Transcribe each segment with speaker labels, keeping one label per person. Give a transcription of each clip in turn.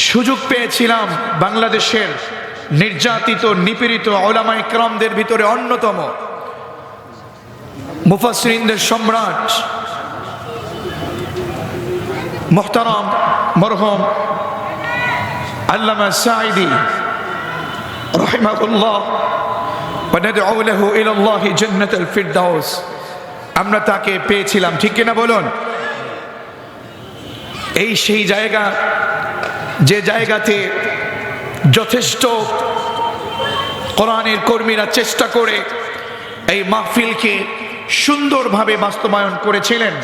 Speaker 1: সুযোগ পেয়েছিলাম বাংলাদেশের নির্যাতিত নিপীড়িত উলামায়ে কেরামদের ভিতরে অন্যতম মুফাসসিরিনদের সম্রাট মুহতারাম মরহুম আল্লামা সাঈদী রাহিমাহুল্লাহ ওয়া নাদউ লাহু ইলাল্লাহি জান্নাতুল ফিরদাউস, আমরা তাকে পেয়েছিলাম, ঠিক কিনা বলুন? এই সেই জায়গা, যে জায়গাতে যথেষ্ট কোরআনের কর্মীরা চেষ্টা করে এই মাহফিলকে সুন্দরভাবে বাস্তবায়ন করেছিলেন।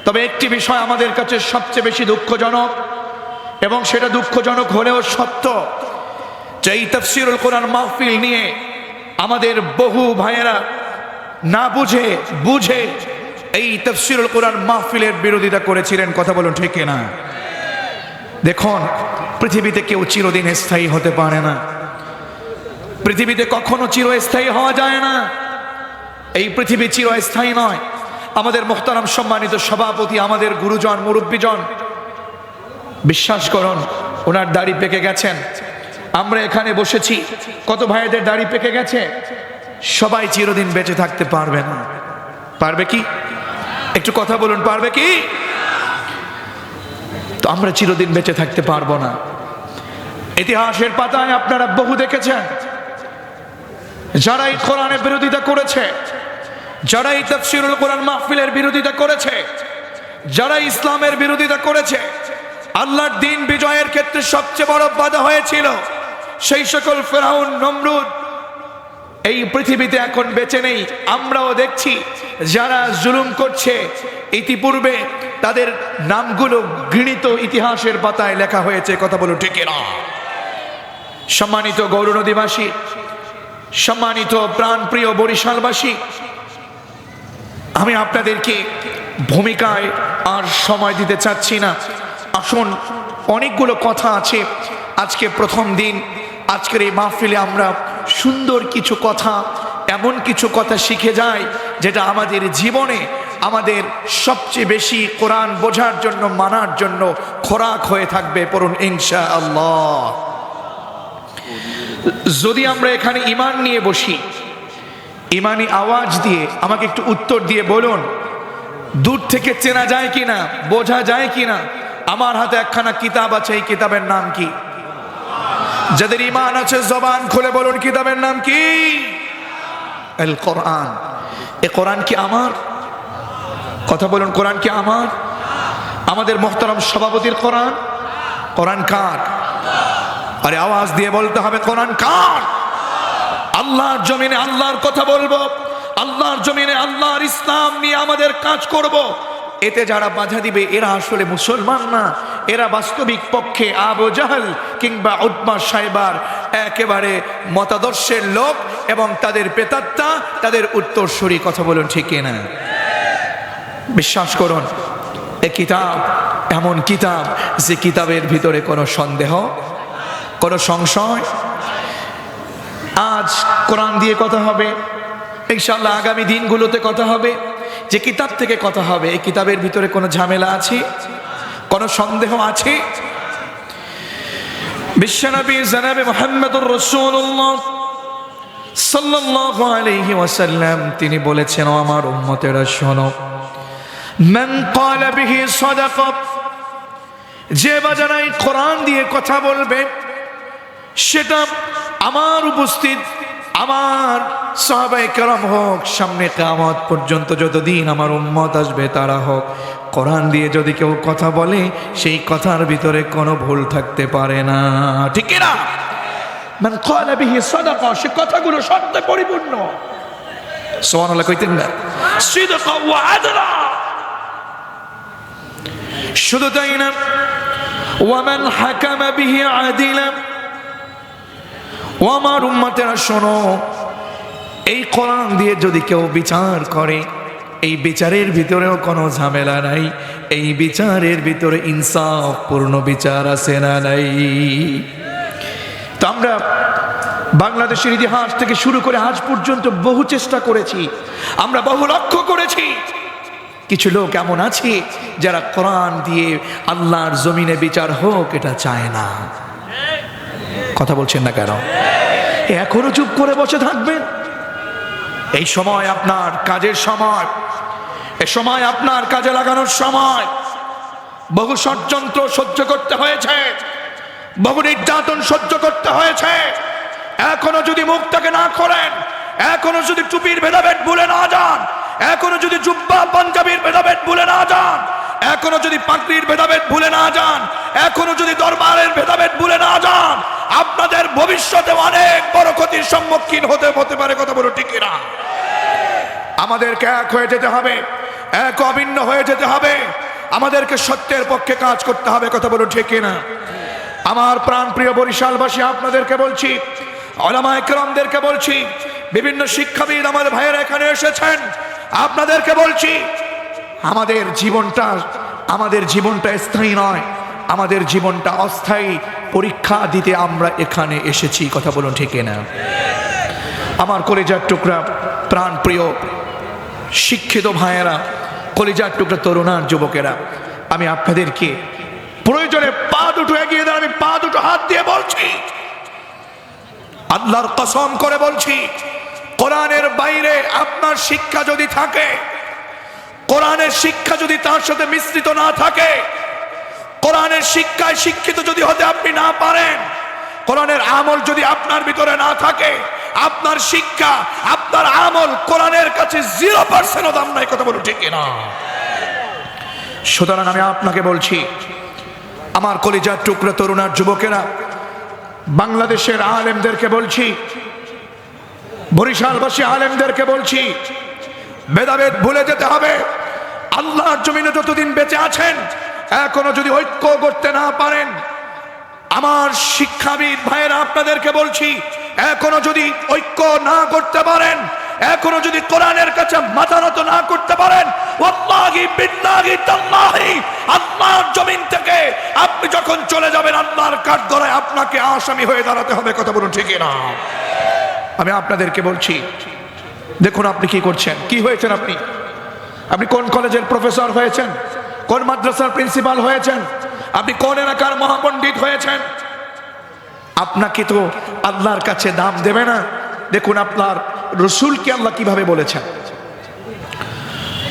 Speaker 1: তবে একটি বিষয় আমাদের কাছে সবচেয়ে বেশি দুঃখজনক, এবং সেটা দুঃখজনক হলেও সত্য, যে এই তাফসীরুল কোরআন মাহফিল নিয়ে আমাদের বহু ভাইয়েরা না বুঝে এই তাফসীরুল কোরআন মাহফিলের বিরোধিতা করেছিলেন। কথা বলুন ঠিক কিনা? দেখুন, পৃথিবীতে কেউ চিরদিন স্থায়ী হতে পারে না, পৃথিবীতে কখনো চিরস্থায়ী হওয়া যায় না, এই পৃথিবী চিরস্থায়ী নয়। আমাদের মুহতারাম সম্মানিত সভাপতি, আমাদের গুরুজন মুরব্বীজন, বিশ্বাস করুন ওনার দাড়ি পেকে গেছেন, আমরা এখানে বসেছি, কত ভাইদের দাড়ি পেকে গেছে, সবাই চিরদিন বেঁচে থাকতে পারবে না। পারবে কি? একটু কথা বলুন, পারবে কি? তো আমরা চিরদিন বেঁচে থাকতে পারবো না। ইতিহাসের পাতায় আপনারা বহু দেখেছেন, যারা এই কোরআনের বিরোধিতা করেছে, যারা এই তাফসীরুল কোরআন মাহফিলের বিরোধিতা করেছে, যারা ইসলামের বিরোধিতা করেছে, আল্লাহর দ্বীন বিজয়ের ক্ষেত্রে সবচেয়ে বড় বাধা হয়েছিল সেই সকল ফেরাউন নমরুদ এই পৃথিবীতে এখন বেঁচে নেই। আমরাও দেখছি যারা জুলুম করছে, ইতিপূর্বে তাদের নামগুলো ঘৃণিত ইতিহাসের পাতায় লেখা হয়েছে। কথা বলো ঠিক না? সম্মানিত গৌরনদীবাসী, সম্মানিত প্রাণপ্রিয় বরিশালবাসী, আমি আপনাদেরকে ভূমিকায় আর সময় দিতে চাচ্ছি না। আসুন, অনেকগুলো কথা আছে, আজকে প্রথম দিন, আজকের এই মাহফিলে আমরা সুন্দর কিছু কথা, এমন কিছু কথা শিখে যাই যেটা আমাদের জীবনে আমাদের সবচেয়ে বেশি কোরআন বোঝার জন্য, মানার জন্য খোরাক হয়ে থাকবে। পড়ুন ইনশাআল্লাহ। যদি আমরা এখানে ঈমান নিয়ে বসি, ঈমানি আওয়াজ দিয়ে আমাকে একটু উত্তর দিয়ে বলুন, দূর থেকে চেনা যায় কিনা, বোঝা যায় কিনা? আমার হাতে একখানা কিতাব আছে, এই কিতাবের নাম কি? যাদের ঈমান আছে জবান খুলে বলুন, কিতাবের নাম কি? আল কোরআন। এই কোরআন কি আমার? কথা বলুন, কোরআন কি আমার? আমাদের মুহতারাম সভাপতির কোরআন? কোরআন কার? আরে আওয়াজ দিয়ে বলতে হবে, কোরআন কার? আল্লাহর জমিনে আল্লাহর কথা বলবো, আল্লাহর জমিনে আল্লাহর ইসলাম নিয়ে আমাদের কাজ করব। এতে যারা বাধা দিবে এরা আসলে মুসলমান না, এরা বাস্তবিক পক্ষে আবু জাহল কিংবা উতবা সাইবার একেবারে মতাদর্শের লোক, এবং তাদের প্রেতাত্মা, তাদের উত্তরসূরি। কথা বলুন ঠিক কিনা? বিশ্বাস করুন, এ কিতাব এমন কিতাব যে কিতাবের ভিতরে কোনো সন্দেহ, কোনো সংশয়। আজ কোরআন দিয়ে কথা হবে, ইনশাআল্লাহ আগামী দিনগুলোতে কথা হবে, যে কিতাব থেকে কথা হবে, এই কিতাবের ভিতরে কোনো ঝামেলা আছে, কোনো সন্দেহ আছে? বিশ্বনবী জনাবে মুহাম্মদুর রাসূলুল্লাহ সাল্লাল্লাহু আলাইহি ওয়াসাল্লাম তিনি বলেছেন, ও আমার উম্মতেরা শোনো, মান ক্বালা বিহি সাদাকা, যে বাজারাই কোরআন দিয়ে কথা বলবে, সেটা আমার উপস্থিত আমার সাহাবায়ে কেরাম হোক, সামনে কিয়ামত পর্যন্ত যতদিন আমার উম্মত আসবে তারা হোক, কোরআন দিয়ে যদি কেউ কথা বলে সেই কথার ভিতরে কোনো ভুল থাকতে পারে না। ঠিক না? মান ক্বালা বিহি সাদাকা, সে কথাগুলো সত্যে পরিপূর্ণ। সুবহানাল্লাহ কইতেন না? সিদকা ওয়া আদলা। শুধু তাই না, ওয়া মান হাকামা বিহি আদিলা, ও আমার উম্মতেরা শোনো, এই কোরআন দিয়ে যদি কেউ বিচার করে, এই বিচারের ভিতরেও কোনো ঝামেলা নাই, এই বিচারের ভিতরে ইনসাফ পূর্ণ বিচার আছে না নাই? তো আমরা বাংলাদেশের ইতিহাস থেকে শুরু করে আজ পর্যন্ত বহু চেষ্টা করেছি, আমরা বহু লক্ষ্য করেছি, কিছু লোক এমন আছে যারা কোরআন দিয়ে আল্লাহর জমিনে বিচার হোক এটা চায় না। কথা বলছেন না কেন? এখনো চুপ করে বসে থাকবেন? এই সময় আপনার কাজের সময়, এই সময় আপনার কাজে লাগানোর সময়। বহু ষড়যন্ত্র সহ্য করতে হয়েছে, বহু নির্যাতন সহ্য করতে হয়েছে। এখনো যদি মুখটাকে না খোলেন, এখনো যদি টুপির ভেদাভেদ ভুলে না যান, এখনো যদি জুব্বা পাঞ্জাবির ভেদাভেদ ভুলে না যান, এখনো যদি পাগড়ির ভেদাভেদ ভুলে না যান, এখনো যদি দরবারের ভেদাভেদ ভুলে না যান, আপনাদের ভবিষ্যতে অনেক বড় ক্ষতির সম্মুখীন হতে পারে। কথা বলো ঠিক কিনা? আমাদেরকে এক হয়ে যেতে হবে, এক অভিন্ন হয়ে যেতে হবে। আমাদেরকে সত্যের পক্ষে কাজ করতে হবে। কথা বলো ঠিক কিনা? আমার প্রাণ প্রিয় বরিশালবাসী, আপনাদেরকে বলছি, উলামায়ে কেরামদেরকে বলছি, বিভিন্ন শিক্ষাবিদ আমাদের ভাইয়েরা এখানে এসেছেন, আপনাদেরকে বলছি, আমাদের জীবনটা স্থায়ী নয়, আমাদের জীবনটা অস্থায়ী। পরীক্ষা দিতে আমরা এখানে এসেছি। কথা বলুন ঠিক না? আমার কলিজার টুকরা প্রাণ প্রিয় শিক্ষিত ভাইয়েরা, কলিজার টুকরা তরুণার যুবকেরা, আমি আপনাদেরকে প্রয়োজনে পা দুটো এগিয়ে দেন, আমি পা দুটো হাত দিয়ে বলছি, আল্লাহর কসম করে বলছি, কোরআনের বাইরে আপনার শিক্ষা যদি থাকে, কোরআনের শিক্ষা যদি তার সাথে মিশ্রিত না থাকে, কোরআনের শিক্ষায় শিক্ষিত যদি হতে আপনি না পারেন, কোরআনের আমল যদি আপনার ভিতরে না থাকে, আপনার শিক্ষা, আপনার আমল কোরআনের কাছে 0% দাম নাই। কথা বলুন ঠিক না? সুতরাং আমি আপনাকে বলছি, আমার কলিজার টুকরা তরুণার যুবকেরা, বাংলাদেশের আলেমদেরকে বলছি, বরিশালবাসী আলেমদেরকে বলছি, ভেদাভেদ ভুলে যেতে হবে। আল্লাহর জমিনে যতদিন বেঁচে আছেন, এখনো যদি ঐক্য করতে না পারেন, আমার শিক্ষাবিদ ভাইয়েরা আপনাদেরকে বলছি, এখনো যদি ঐক্য না করতে পারেন, এখনো যদি কোরআনের কাছে মাথা নত না করতে পারেন, ওয়াল্লাহি বিল্লাহি তাল্লাহি, আল্লাহর জমিন থেকে আপনি যখন চলে যাবেন, আল্লাহর কাঠগড়ায় আপনাকে আসামি হয়ে দাঁড়াতে হবে। কথা বলুন ঠিক না? আমি আপনাদেরকে বলছি, দেখুন আপনি কি করছেন, কি হয়েছেন আপনি কোন কলেজের প্রফেসর হয়েছেন, কোন মাদ্রাসার প্রিন্সিপাল হয়েছেন, আপনি কোন এলাকার মহাপণ্ডিত হয়েছেন, আপনাকে তো আল্লাহর কাছে দাম দেবে না। দেখুন আপনার রসুলকে আল্লাহ কিভাবে বলেছেন।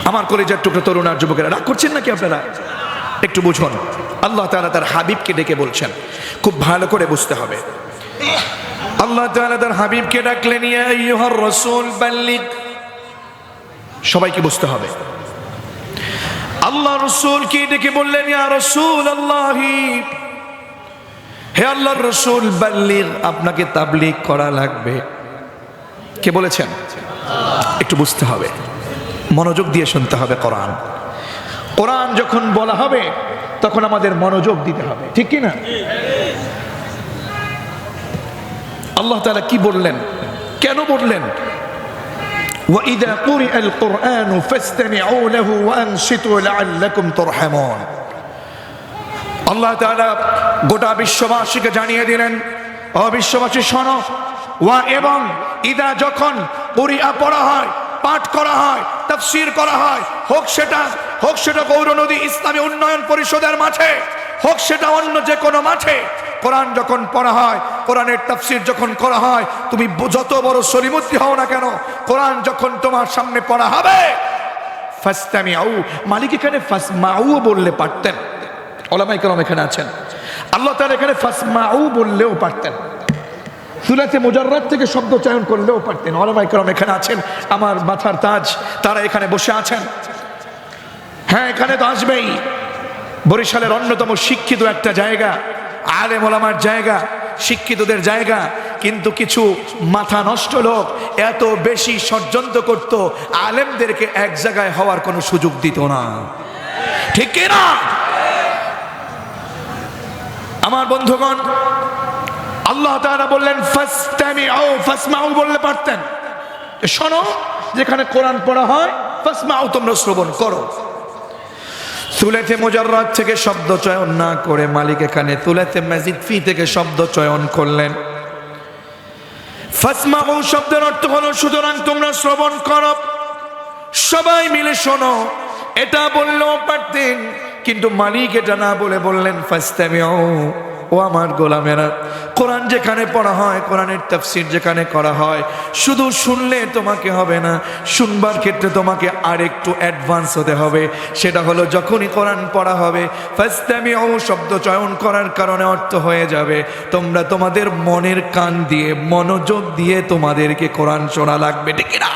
Speaker 1: আমার কলেজের টুকরো তরুণ আর যুবকেরা, রাগ করছেন নাকি আপনারা? একটু বুঝুন, আল্লাহ তাআলা তার হাবিবকে ডেকে বলছেন, খুব ভালো করে বুঝতে হবে। আল্লাহ তাআলা তার হাবিবকে ডাকলেন, ইয়া আইয়ুহার রাসূল বাল্লিগ। সবাইকে বুঝতে হবে। আল্লাহ রসুলকে ডেকে বললেন, ইয়া রাসূলুল্লাহি, হে আল্লাহর রসুল, বাল্লিগ, আপনাকে তাবলীগ করা লাগবে। কে বলেছেন? একটু বুঝতে হবে, মনোযোগ দিয়ে শুনতে হবে। কোরআন যখন বলা হবে তখন আমাদের মনোযোগ দিতে হবে, ঠিক কি না? আল্লাহ তাআলা কি বললেন, কেন বললেন? وَإِذَا قُرِئَ الْقُرْآنُ فَاسْتَمِعُوا لَهُ وَأَنصِتُوا لَعَلَّكُمْ تُرْحَمُونَ। আল্লাহ তাআলা গোটা বিশ্ববাসীকে জানিয়ে দিলেন, ও বিশ্ববাসী শোনো, এবং ইদা যখন কুরিআ পড়া হয়, পাঠ করা হয়, তাফসীর করা হয়, হোক সেটা গৌর নদী ইসলামী উন্নয়ন পরিষদের মাঠে, হোক সেটা অন্য যে কোনো মাঠে, কোরআন যখন পড়া হয়, কোরআনের তাফসীর যখন করা হয়, তুমি যত বড় সলিমুদ্দি হও না কেন, কোরআন যখন তোমার সামনে পড়া হবে, ফাসতামিউ, মালিক এখানে ফাসমাউ বললে পারতেন, উলামায়ে কেরাম এখানে আছেন, আল্লাহ তাআলা এখানে ফাসমাউ বললেও পারতেন, সুলাতে মুজাররাদ থেকে শব্দ চয়ন করলেও পারতেন। উলামায়ে কেরাম এখানে আছেন, আমার মাথার তাজ, তারা এখানে বসে আছেন। হ্যাঁ, এখানে তো আসবেই। বরিশালের অন্যতম শিক্ষিত একটা জায়গা, আলেম ওলামার জায়গা, শিক্ষিতদের জায়গা, কিন্তু কিছু মাথা নষ্ট লোক এত বেশি ষড়যন্ত্র করত, আলেমদেরকে এক জায়গায় হওয়ার কোনো সুযোগ দিত না, ঠিক কি না? আমার বন্ধুগণ, আল্লাহ তাআলা বললেন ফাসতামিউ, ফাসমাউ বললে পারতেন, শোনো, যেখানে কোরআন পড়া হয়, ফাসমাউ, তোমরা শ্রবণ করো। তুলাতে মুজাররাদ থেকে শব্দ চয়ন না করে মালিক এখানে তুলাতে মাজিদ ফি থেকে শব্দ চয়ন করলেন। ফাসমাউ শব্দের অর্থ হলো সুতরাং তোমরা শ্রবণ করো, সবাই মিলে শোনো। এটা বললেও পারতেন, কিন্তু মালিক এটা না বলে বললেন ফাস্তামিউ। ও আমার গোলামেরা, কোরআন যেখানে পড়া হয়, কোরআনের তাফসীর যেখানে করা হয়, শুধু শুনলে তোমাকে হবে না, শুনবার ক্ষেত্রে তোমাকে আরেকটু অ্যাডভান্স হতে হবে। সেটা হলো যখনই কোরআন পড়া হবে, ফাস্তামিউ শব্দ চয়ন করার কারণে অর্থ হয়ে যাবে তোমরা তোমাদের মনের কান দিয়ে, মনোযোগ দিয়ে তোমাদেরকে কোরআন শোনা লাগবে, ঠিক না?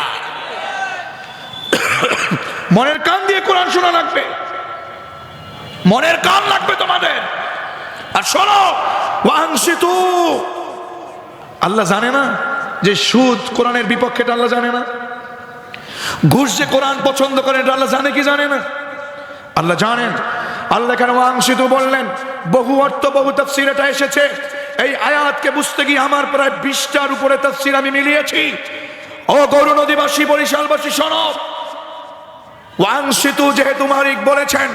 Speaker 1: মনের কান দিয়ে কোরআন শোনা লাগবে, মনের কান লাগবে তোমাদের। আর শোনো, ওয়াংশিতু, আল্লাহ জানে না যে সুদ কোরআনের বিপক্ষে? এটা আল্লাহ জানে না? ঘুষ যে কোরআন পছন্দ করে, এটা আল্লাহ জানে কি জানে না? আল্লাহ জানেন। আল্লাহ কেন ওয়াংশিতু বললেন? বহু অর্থ, বহু তাফসীর এটা এসেছে। এই আয়াতকে বুঝতে গিয়ে আমার প্রায় 20টার উপরে তাফসীর আমি মিলিয়েছি। ও গৌর নদীবাসী, বরিশালবাসী, শোনো, ওয়াংশিতু যেহেতু মালিক বলেছেন,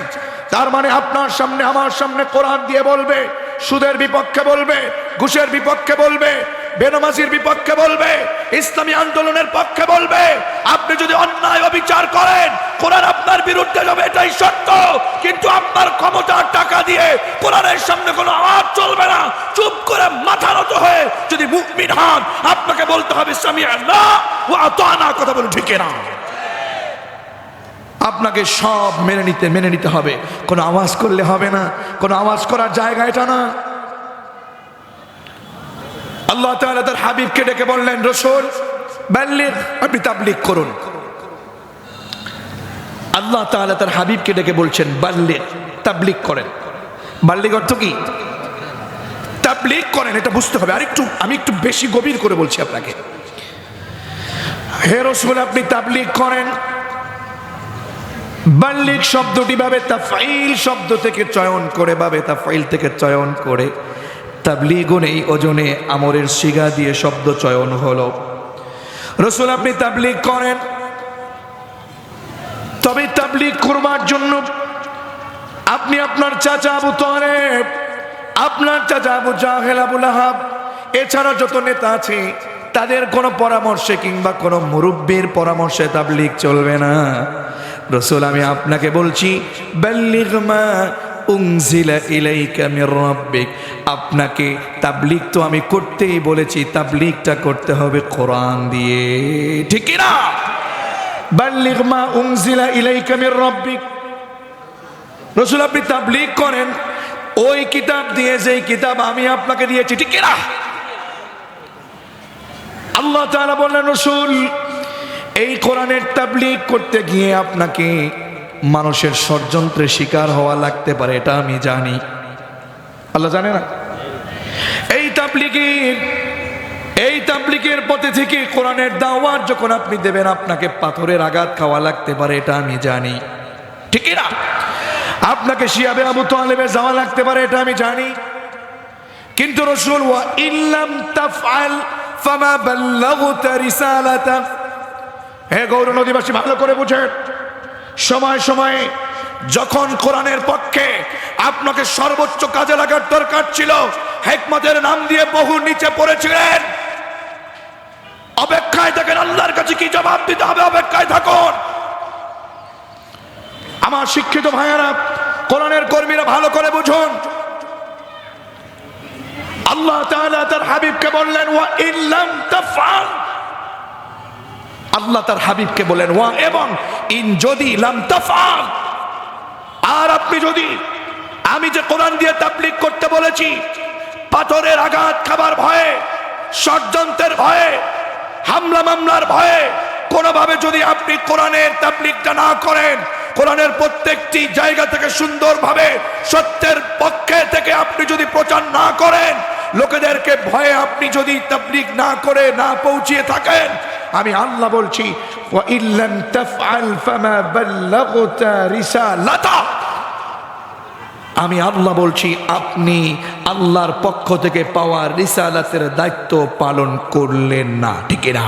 Speaker 1: তার মানে আপনার সামনে, আমার সামনে কোরআন দিয়ে বলবে, সুদের বিপক্ষে বলবে, ঘুষের বিপক্ষে বলবে, বেনামাজির বিপক্ষে বলবে, ইসলামী আন্দোলনের পক্ষে বলবে। আপনি যদি অন্যায় অবিচার করেন, কোরআন আপনার বিরুদ্ধে যাবে, এটাই সত্য। কিন্তু আপনার ক্ষমতার টাকা দিয়ে কোরআনের সামনে কোনো আওয়াজ চলবে না। চুপ করে মাথা নত হয়ে যদি মুমিন হন, আপনাকে বলতে হবে সামি'না ওয়া আতা'না। কথা বলুন ঠিক না? আপনাকে সব মেনে নিতে হবে, কোনো আওয়াজ করলে হবে না, কোনো আওয়াজ করার জায়গা এটা না। আল্লাহ তাআলা তার হাবিবকে ডেকে বললেন, রাসূল বাল্লিগ, আপনি তাবলীগ করুন। আল্লাহ তাআলা তার হাবিবকে ডেকে বলছেন বাল্লিগ, তাবলীগ করেন। বাল্লিগ অর্থ কি? তাবলীগ করেন, এটা বুঝতে হবে। আমি একটু বেশি গভীর করে বলছি আপনাকে। হে রাসূল, আপনি তাবলীগ করেন। বাল্লিগ শব্দটি বাবে তাফঈল শব্দ থেকে চয়ন করে, বাবে তাফঈল থেকে চয়ন করে তাবলীগুন এই ওজনে আমরের সিগা দিয়ে শব্দ চয়ন হলো। রাসূল, আপনি তাবলীগ করেন। তবে তাবলীগ করবার জন্য আপনি আপনার চাচা আবু তালেব, আপনার চাচা আবু জাহেল, আবু লাহাব, এছাড়া যত নেতা আছে তাদের কোনো পরামর্শে কিংবা কোনো মুরব্বীর পরামর্শে তাবলীগ চলবে না। রাসূল, আমি আপনাকে বলছি বাল্লিগ মা উনজিলা ইলাইকা মির রাব্বিক। আপনাকে তাবলীগ তো আমি করতেই বলেছি, তাবলীগটা করতে হবে কোরআন দিয়ে, ঠিক কি না? বাল্লিগ মা উনজিলা ইলাইকা মির রাব্বিক। রাসূল, আপনি তাবলীগ করেন ওই কিতাব দিয়ে, যেই কিতাব আমি আপনাকে দিয়েছি, ঠিক কি না? আল্লাহ তাআলা বললেন, রাসূল, এই কোরআনের তাবলীগ করতে গিয়ে আপনাকে মানুষের ষড়যন্ত্রের শিকার হওয়া লাগতে পারে, এটা আমি জানি। আল্লাহ জানে না? এই তাবলীগের পথে থেকে কোরআনের দাওয়াত যখন আপনি দেবেন, আপনাকে পাথরের আঘাত খাওয়া লাগতে পারে, এটা আমি জানি, ঠিক না? আপনাকে শিয়াবে আবু তালেবে যাওয়া লাগতে পারে, এটা আমি জানি। কিন্তু রাসূল, ওয়া ইল্লাম তাফআল ফামা বাল্লাগতা রিসালাতা। হে গৌর নদীবাসী, ভালো করে বুঝেন, সময় সময়ে যখন কোরআনের পক্ষে আপনাকে সর্বোচ্চ কাজে লাগার দরকার ছিল, হিকমতের নাম দিয়ে বহু নিচে পড়েছিলেন। অপেক্ষায় থাকেন, আল্লাহর কাছে কি জবাব দিতে হবে, অপেক্ষায় থাকুন। আমার শিক্ষিত ভাইয়েরা, কোরআনের কর্মীরা, ভালো করে বুঝুন। আল্লাহ তাআলা তার হাবিবকে বললেন ওয়া ইল্লাম তাফআল। আল্লাহ তার হাবিবকে বলেন ওয়া এবং ইন, যদি, লাম তাফআল, আর আপনি যদি, আমি যে কোরআন দিয়ে তাবলীগ করতে বলেছি, পাথরের আঘাত খাবার ভয়ে, ষড়যন্ত্রের ভয়ে, হামলা মামলার ভয়ে কোনোভাবে যদি আপনি কোরআনের তাবলীগটা না করেন, কোরআনের প্রত্যেকটি জায়গা থেকে সুন্দরভাবে সত্যের পক্ষে থেকে আপনি যদি প্রচার না করেন, লোকেদেরকে ভয়ে আপনি যদি তাবলীগ না করে না পৌঁছিয়ে থাকেন, আমি আল্লাহ বলছি ওয়া ইল্লাম তাফআল ফামা বাল্লাগতা রিসালাতা। আমি আল্লাহ বলছি, আপনি আল্লাহর পক্ষ থেকে পাওয়া রিসালাতের দায়িত্ব পালন করলেন না, ঠিক না?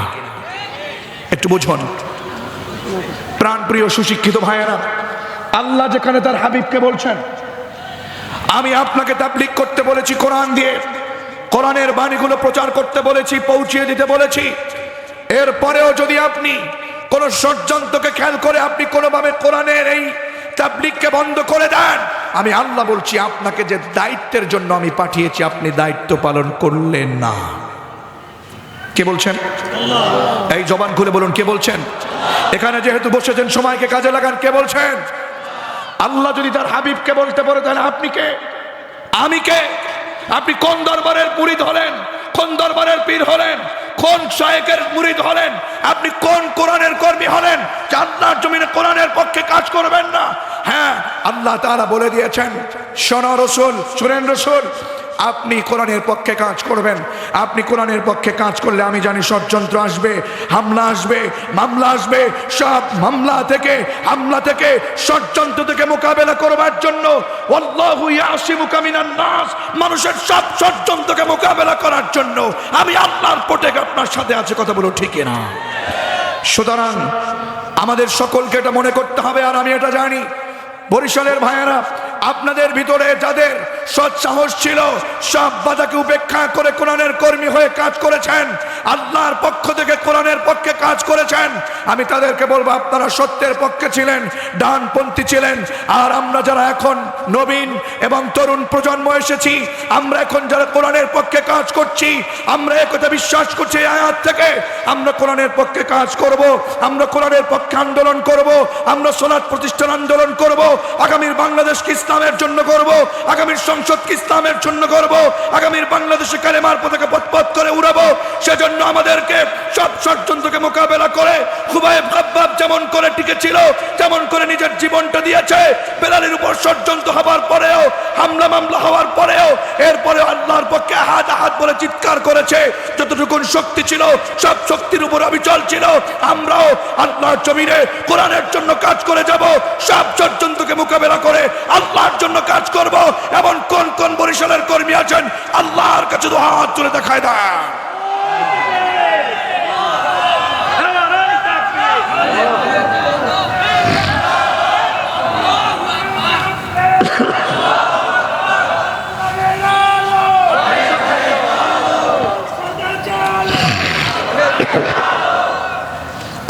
Speaker 1: একটু বুঝুন প্রাণপ্রিয় সুশিক্ষিত ভাইয়েরা, আল্লাহ যেখানে তার হাবিবকে বলছেন, আমি আপনাকে তাবলীগ করতে বলেছি কোরআন দিয়ে, কোরআনের বাণীগুলো প্রচার করতে বলেছি, পৌঁছিয়ে দিতে বলেছি, এরপরেও যদি আপনি কোন ষড়যন্ত্রকে খেয়াল করে আপনি কোনোভাবে কোরআনের এই তাবলীগকে বন্ধ করে দেন, আমি আল্লাহ বলছি আপনাকে যে দায়িত্বের জন্য আমি পাঠিয়েছি আপনি দায়িত্ব পালন করলেন না। কে বলছেন? এই জবান খুলে বলুন কে বলছেন? এখানে যেহেতু বসেছেন সময়কে কাজে লাগান। কে বলছেন? আল্লাহ যদি তার হাবিবকে বলতে পারে তাহলে আপনি কে? আমি কে? আপনি কোন দরবারের মুরিদ হলেন? কোন দরবারের পীর হলেন? কোন শায়েখের মুরিদ হলেন? আপনি কোন কোরআনের কর্মী হলেন যে আল্লাহর জমিনে কোরআনের পক্ষে কাজ করবেন না? হ্যাঁ, আল্লাহ তাআলা বলে দিয়েছেন, শোনো রাসূল, শুনেন রাসূল, আপনি কোরআনের পক্ষে কাজ করবেন। আপনি কোরআনের পক্ষে কাজ করলে আমি জানি ষড়যন্ত্র আসবে, হামলা আসবে, মামলা আসবে। সব মামলা থেকে, হামলা থেকে, ষড়যন্ত্র থেকে মোকাবেলা করবার জন্য আল্লাহু ইয়াসিমুকা মিনান নাস, মানুষের সব ষড়যন্ত্রকে মোকাবেলা করার জন্য আমি আল্লাহর প্রত্যেক আপনার সাথে আছে। কথা বলো ঠিক না? সুতরাং আমাদের সকলকে এটা মনে করতে হবে। আর আমি এটা জানি বরিশালের ভাইয়েরা, আপনাদের ভিতরে যাদের সৎ সাহস ছিল সব বাধাকে উপেক্ষা করে কোরআনের কর্মী হয়ে কাজ করেছেন, আল্লাহর পক্ষ থেকে কোরআনের পক্ষে কাজ করেছেন, আমি তাদেরকে বলবো আপনারা সত্যের পক্ষে ছিলেন, ডানপন্থী ছিলেন। আর আমরা যারা এখন নবীন এবং তরুণ প্রজন্ম এসেছি, আমরা এখন যারা কোরআনের পক্ষে কাজ করছি, আমরা একথা বিশ্বাস করছি এই আয়াত থেকে, আমরা কোরআনের পক্ষে কাজ করব, আমরা কোরআনের পক্ষে আন্দোলন করব, আমরা সালাত প্রতিষ্ঠান আন্দোলন করব, আগামীর বাংলাদেশকে ইসলামের জন্য করব, আগামীর সংসদকে ইসলামের জন্য করব, আগামীর বাংলাদেশে কালেমার পতাকা পথ করে উড়াবো। সেজন্য আমাদেরকে সব ষড়যন্ত্রকে মোকাবেলা করে খুবাইব খাব্বাব যেমন করে টিকেছিল, যেমন করে নিজের জীবনটা দিয়েছে, বেলালের উপর ষড়যন্ত্র হওয়ার পরেও, হামলা মামলা হওয়ার পরেও, এরপরে আল্লাহর পক্ষে আহাদ আহাদ বলে চিৎকার করেছে। যতটুকুন শক্তি ছিল সব শক্তির উপর অবিচল ছিল। আমরাও আল্লাহর জমিনে কোরআনের জন্য কাজ করে যাব, সব ষড়যন্ত্রকে মোকাবেলা করে আল্লাহর জন্য কাজ করব। এমন কোন কোন বরিশালের কর্মী আছেন আল্লাহর কাছে দু হাত তুলে দেখায় দেন।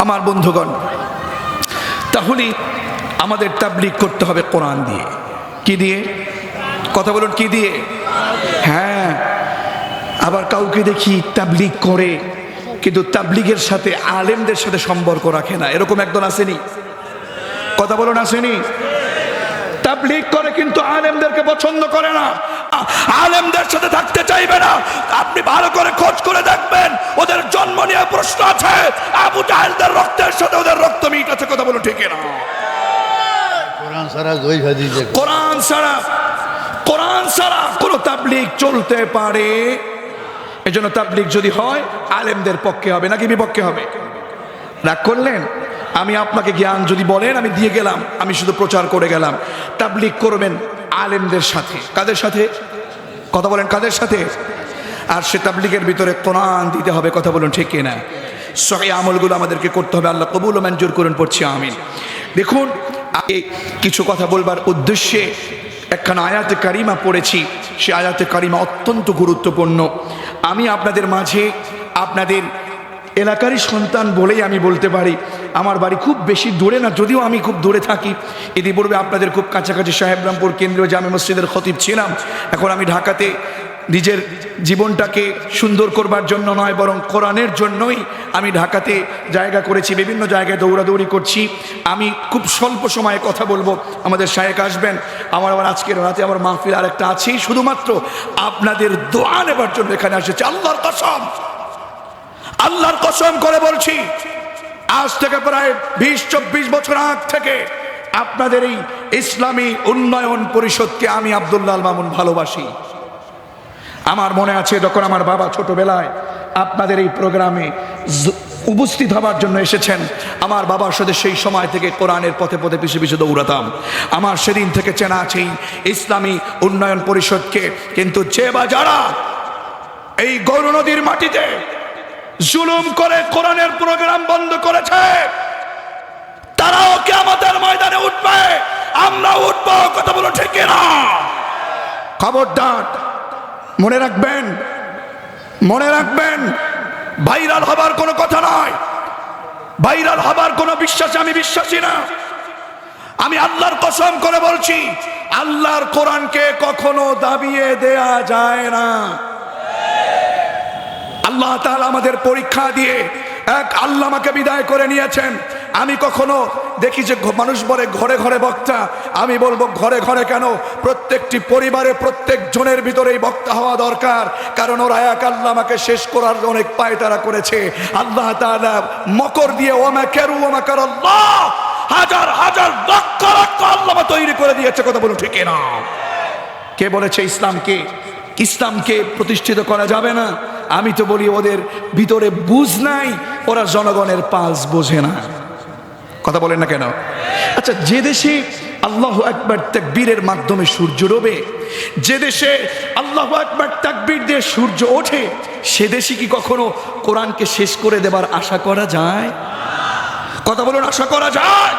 Speaker 1: আমার বন্ধুগণ, তাহলে আমাদের তাবলীগ করতে হবে কোরআন দিয়ে। কি দিয়ে? কথা বলুন, কি দিয়ে? হ্যাঁ, আবার কাউকে দেখি তাবলীগ করে কিন্তু তাবলীগের সাথে আলেমদের সাথে সম্পর্ক রাখে না, এরকম একদল আসেনি? কথা বলুন, আসেনি? তাবলীগ করে কিন্তু আলেমদেরকে পছন্দ করে না, আলেমদের সাথে থাকতে চাইবে না। আপনি ভালো করে খোঁজ করে দেখবেন, ওদের জন্ম নিয়ে প্রশ্ন আছে, আবু জাহেলদের রক্তের সাথে ওদের রক্ত মিট আছে। কথা বলুন ঠিক না? কোরআন ছাড়া কোন তাবলীগ চলতে পারে? এজন্য তাবলীগ যদি হয় আলেমদের পক্ষে হবে নাকি বিপক্ষে হবে? রাগ করলেন? আমি আপনাকে জ্ঞান যদি বলেন আমি দিয়ে গেলাম, আমি শুধু প্রচার করে গেলাম। তাবলীগ করবেন আলেমদের সাথে। কাদের সাথে? কথা বলেন, কাদের সাথে? আর সে তাবলীগের ভিতরে কোরআন দিতে হবে। কথা বলুন ঠিক কিনা? সহিহ আমলগুলো আমাদেরকে করতে হবে। আল্লাহ কবুল ও মঞ্জুর করুন, পড়ছি আমিন। দেখুন, কিছু কথা বলবার উদ্দেশ্যে একখানা আয়াতে কারিমা পড়েছি, সে আয়াতে কারিমা অত্যন্ত গুরুত্বপূর্ণ। আমি আপনাদের মাঝে আপনাদের এলাকারই সন্তান বলেই আমি বলতে পারি, আমার বাড়ি খুব বেশি দূরে না, যদিও আমি খুব দূরে থাকি। ইতিপূর্বে আপনাদের খুব কাছাকাছি সাহেবরামপুর কেন্দ্রীয় জামে মসজিদের খতিব ছিলাম। এখন আমি ঢাকাতে নিজের জীবনটাকে সুন্দর করবার জন্য নয়, বরং কোরআনের জন্যই আমি ঢাকাতে জায়গা করেছি, বিভিন্ন জায়গায় দৌড়াদৌড়ি করছি। আমি খুব স্বল্প সময়ে কথা বলবো, আমাদের শায়েখ আসবেন। আমার আবার আজকের রাতে আমার মাহফিল আর একটা আছেই, শুধুমাত্র আপনাদের দোয়া নেবার জন্য এখানে এসেছি। আল্লাহর কসম, আল্লাহর কসম করে বলছি, আজ থেকে প্রায় 20-24 বছর আগ থেকে আপনাদের এই ইসলামী উন্নয়ন পরিষদকে আমি আব্দুল্লাহ আল মামুন ভালোবাসি। আমার মনে আছে যখন আমার বাবা ছোটবেলায় আপনাদের এই প্রোগ্রামে উপস্থিত হবার জন্য এসেছেন, আমার বাবার সাথে সেই সময় থেকে কোরআনের পথে পথে পিছু পিছু দৌড়াতাম। আমার সেদিন থেকে চেনা আছে ইসলামী উন্নয়ন পরিষদকে। কিন্তু যে বা যারা এই গৌর নদীর মাটিতে জুলুম করে কোরআনের প্রোগ্রাম বন্ধ করেছে, তারাও কিয়ামতের ময়দানে উঠবে, আমরা উঠবো। কথা বলো ঠিক না? খবরদার, মনে রাখবেন, মনে রাখবেন, ভাইরাল হবার কোনো কথা নয়, ভাইরাল হবার কোনো বিশ্বাসে আমি বিশ্বাসী না। আমি আল্লাহর কসম করে বলছি, আল্লাহর কোরআনকে কখনো দাবিয়ে দেয়া যায় না। আল্লাহ তাআলা আমাদের পরীক্ষা দিয়ে এক আল্লামাকে বিদায় করে নিয়েছেন। আমি কখনো দেখি যে মানুষ বলে ঘরে ঘরে বক্তা, আমি বলবো ঘরে ঘরে কেন, প্রত্যেকটি পরিবারে প্রত্যেক জনের ভিতরেই বক্তা হওয়া দরকার। কারণ ওরা এক আল্লামাকে শেষ করার অনেক পায়তারা করেছে। আল্লাহ তাআলা মকর দিয়ে ওয়ামাকারু ওয়ামাকারাল্লাহ, হাজার হাজার লক্ষ লক্ষ আল্লামা তৈরি করে দিয়েছে। কথা বলুন ঠিক না? কে বলেছে ইসলামকে প্রতিষ্ঠিত করা যাবে না? আমি তো বলি ওদের ভিতরে বুঝ নাই, ওরা জনগণের পালস বোঝে না। কথা বলেন না কেন? আচ্ছা, যে দেশে আল্লাহু আকবার তাকবীরের মাধ্যমে সূর্য ডোবে, যে দেশে আল্লাহু আকবার তাকবীর দিয়ে সূর্য ওঠে, সে দেশে কি কখনো কোরআনকে শেষ করে দেবার আশা করা যায়? কথা বলুন, আশা করা যায়?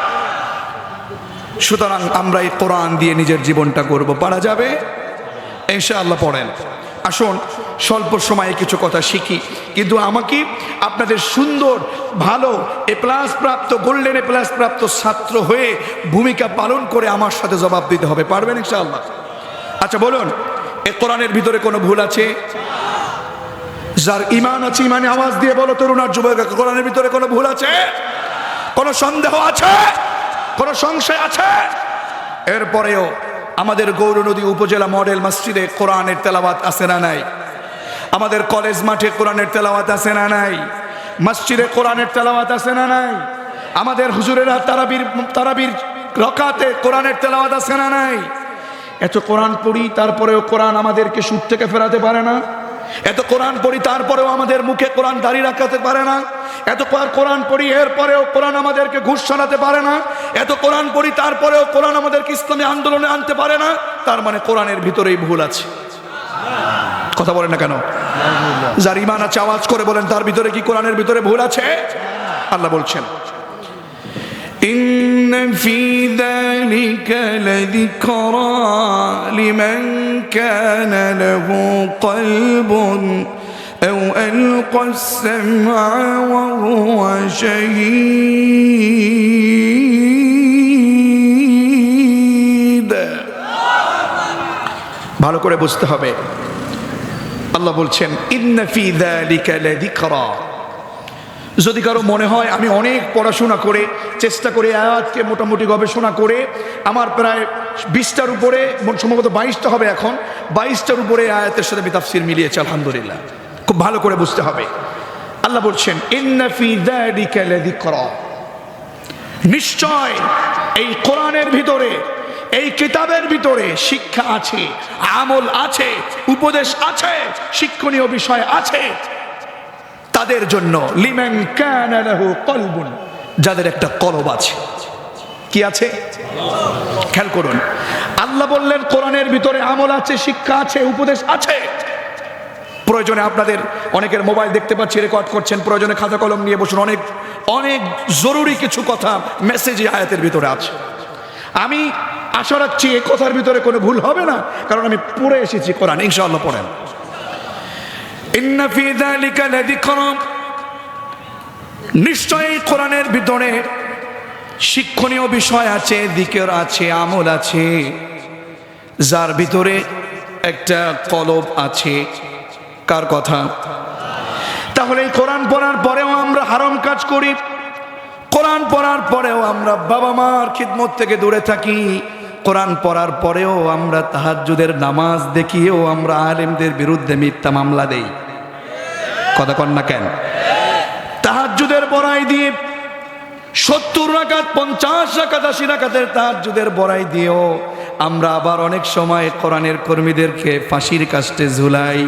Speaker 1: সুতরাং আমরা এই কোরআন দিয়ে নিজের জীবনটা করব, পারা যাবে ইনশাআল্লাহ। পড়েন, আসুন স্বল্প সময়ে কিছু কথা শিখি, কিন্তু আমাকে আপনাদের সুন্দর ভালো এ প্লাস প্রাপ্ত গোল্ডেন এ প্লাস প্রাপ্ত ছাত্র হয়ে ভূমিকা পালন করে আমার সাথে জবাব দিতে হবে। পারবেন ইনশাআল্লাহ? আচ্ছা বলুন, এ কোরআনের ভিতরে কোনো ভুল আছে? যার ঈমান আছে ঈমানে আওয়াজ দিয়ে বলো তরুণ আর যুবক, কোরআনের ভিতরে কোনো ভুল আছে? কোনো সন্দেহ আছে? কোনো সংশয় আছে? এরপরেও আমাদের গৌরনদী উপজেলা মডেল মসজিদে কোরআনের তেলাওয়াত আছে না নাই? আমাদের কলেজ মাঠে কোরআনের তেলাওয়াত আছে না নাই? মসজিদে কোরআনের তেলাওয়াত আছে না নাই? আমাদের হুজুরেরা তারাবির রকাতে কোরআনের তেলাওয়াত আছে না নাই? এত কোরআন পড়ি, তারপরেও কোরআন আমাদেরকে সুদ থেকে ফেরাতে পারে না। এত কোরআন পড়ি, তারপরেও আমাদের মুখে কোরআন দাঁড়িয়ে রাখাতে পারে না। এত কোরআন পড়ি, এরপরেও কোরআন আমাদেরকে ঘুষ শোনাতে পারে না। এত কোরআন পড়ি, তারপরেও কোরআন আমাদেরকে ইসলামী আন্দোলনে আনতে পারে না। তার মানে কোরআনের ভিতরেই ভুল আছে। কথা বলেন না কেন? যার ঈমান আছে আওয়াজ করে বলেন, তার ভিতরে কি কোরআনের ভিতরে ভুল আছে? আল্লাহ বলছেন, ইন্না ফী যালিকা লাযিকরা লিমান কানা লাহু কলবুন আও আলকা আস-সামআ ওয়া হুয়া শাহীদ। ভালো করে বুঝতে হবে। আল্লাহ বলছেন, ইন্না ফী যালিকা লাযিকরা। যদি কারো মনে হয় আমি অনেক পড়াশোনা করে চেষ্টা করে আয়াতকে মোটামুটি গবেষণা করে আমার প্রায় 20টার উপরে, সম্ভবত 22টা হবে এখন, 22টার উপরে আয়াতের সাথে আমি তাফসীর মিলিয়েছি, আলহামদুলিল্লাহ। খুব ভালো করে বুঝতে হবে। আল্লাহ বলছেন, ইন্না ফী যালিকা লাযিকরা, নিশ্চয় এই কোরআনের ভিতরে, এই কিতাবের ভিতরে শিক্ষা আছে, আমল আছে, উপদেশ আছে, শিক্ষণীয় বিষয় আছে তাদের জন্য। লিমান কানা লাহু কলবুন, যাদের একটা কলব আছে। কি আছে? খেয়াল করুন, আল্লাহ বললেন কোরআনের ভিতরে আমল আছে, শিক্ষা আছে, উপদেশ আছে। প্রয়োজনে আপনাদের অনেকের মোবাইল দেখতে পাচ্ছি রেকর্ড করছেন, প্রয়োজনে খাতা কলম নিয়ে বসুন। অনেক অনেক জরুরি কিছু কথা মেসেজ আয়াতের ভিতরে আছে। আমি আশা রাখছি এই কথার ভিতরে কোনো ভুল হবে না, কারণ আমি পড়ে এসেছি কোরআন। ইনশাআল্লাহ পড়েন, ইন্না ফী যালিকা লাযিকরা, নিশ্চয়ই কোরআনের ভিতরে শিক্ষণীয় বিষয় আছে, যিকির আছে, আমল আছে, যার ভিতরে একটা কলব আছে। কার কথা? তাহলে এই কোরআন পড়ার পরেও আমরা হারাম কাজ করি, কোরআন পড়ার পরেও আমরা বাবা মার খিদমত থেকে দূরে থাকি, কোরআন পড়ার পরেও আমরা তাহাজ্জুদের নামাজ দেখিয়েও আমরা আলেমদের বিরুদ্ধে মিথ্যা মামলা দেই। কথা কন না কেন? তাহাজ্জুদের বড়াই দিয়ে 70 রাকাত, 50 রাকাত, 80 রাকাতের তাহাজ্জুদের বড়াই দিয়েও আমরা আবার অনেক সময় কোরআনের কর্মীদেরকে ফাঁসির কাস্টে ঝুলাই।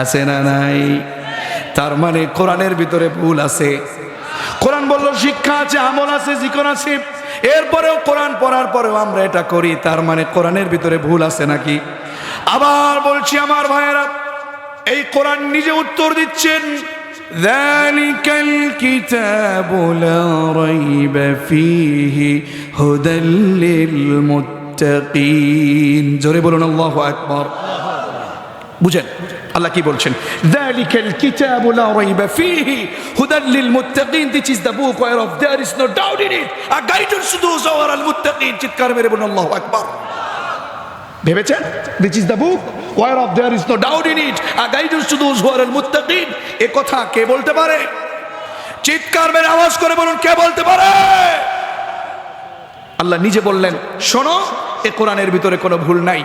Speaker 1: আছে না নাই? তার মানে কোরআনের ভিতরে ভুল আছে। কোরআন বলল শিক্ষা আছে, আমল আছে, জিকির আছে, এরপরেও কোরআন পড়ার পরেও আমরা এটা করি, তার মানে কোরআনের ভিতরে ভুল আছে নাকি? আবার বলছি আমার ভাইয়েরা, এই কোরআন নিজে উত্তর দিচ্ছেন, যালিকাল কিতাবু লা রাইবা ফীহি হুদাল লিল মুত্তাকিন। জোরে বলুন আল্লাহু আকবার। বুঝেন আল্লাহ কি বলছেন, যালিকাল কিতাবু লা রাইবা ফীহি হুদাল লিল মুত্তাকিন, this is the book whereof there is no doubt in it, a guidance to those who are আল মুত্তাকিন। চিৎকার মেরে বলুন আল্লাহু আকবার। ভেবেছেন this is the book whereof there is no doubt in it, a guidance to those who are আল মুত্তাকিন। এ কথা কে বলতে পারে? চিৎকার মেরে আওয়াজ করে বলুন কে বলতে পারে? আল্লাহ নিজে বললেন, শোনো এ কোরআনের ভিতরে কোনো ভুল নাই,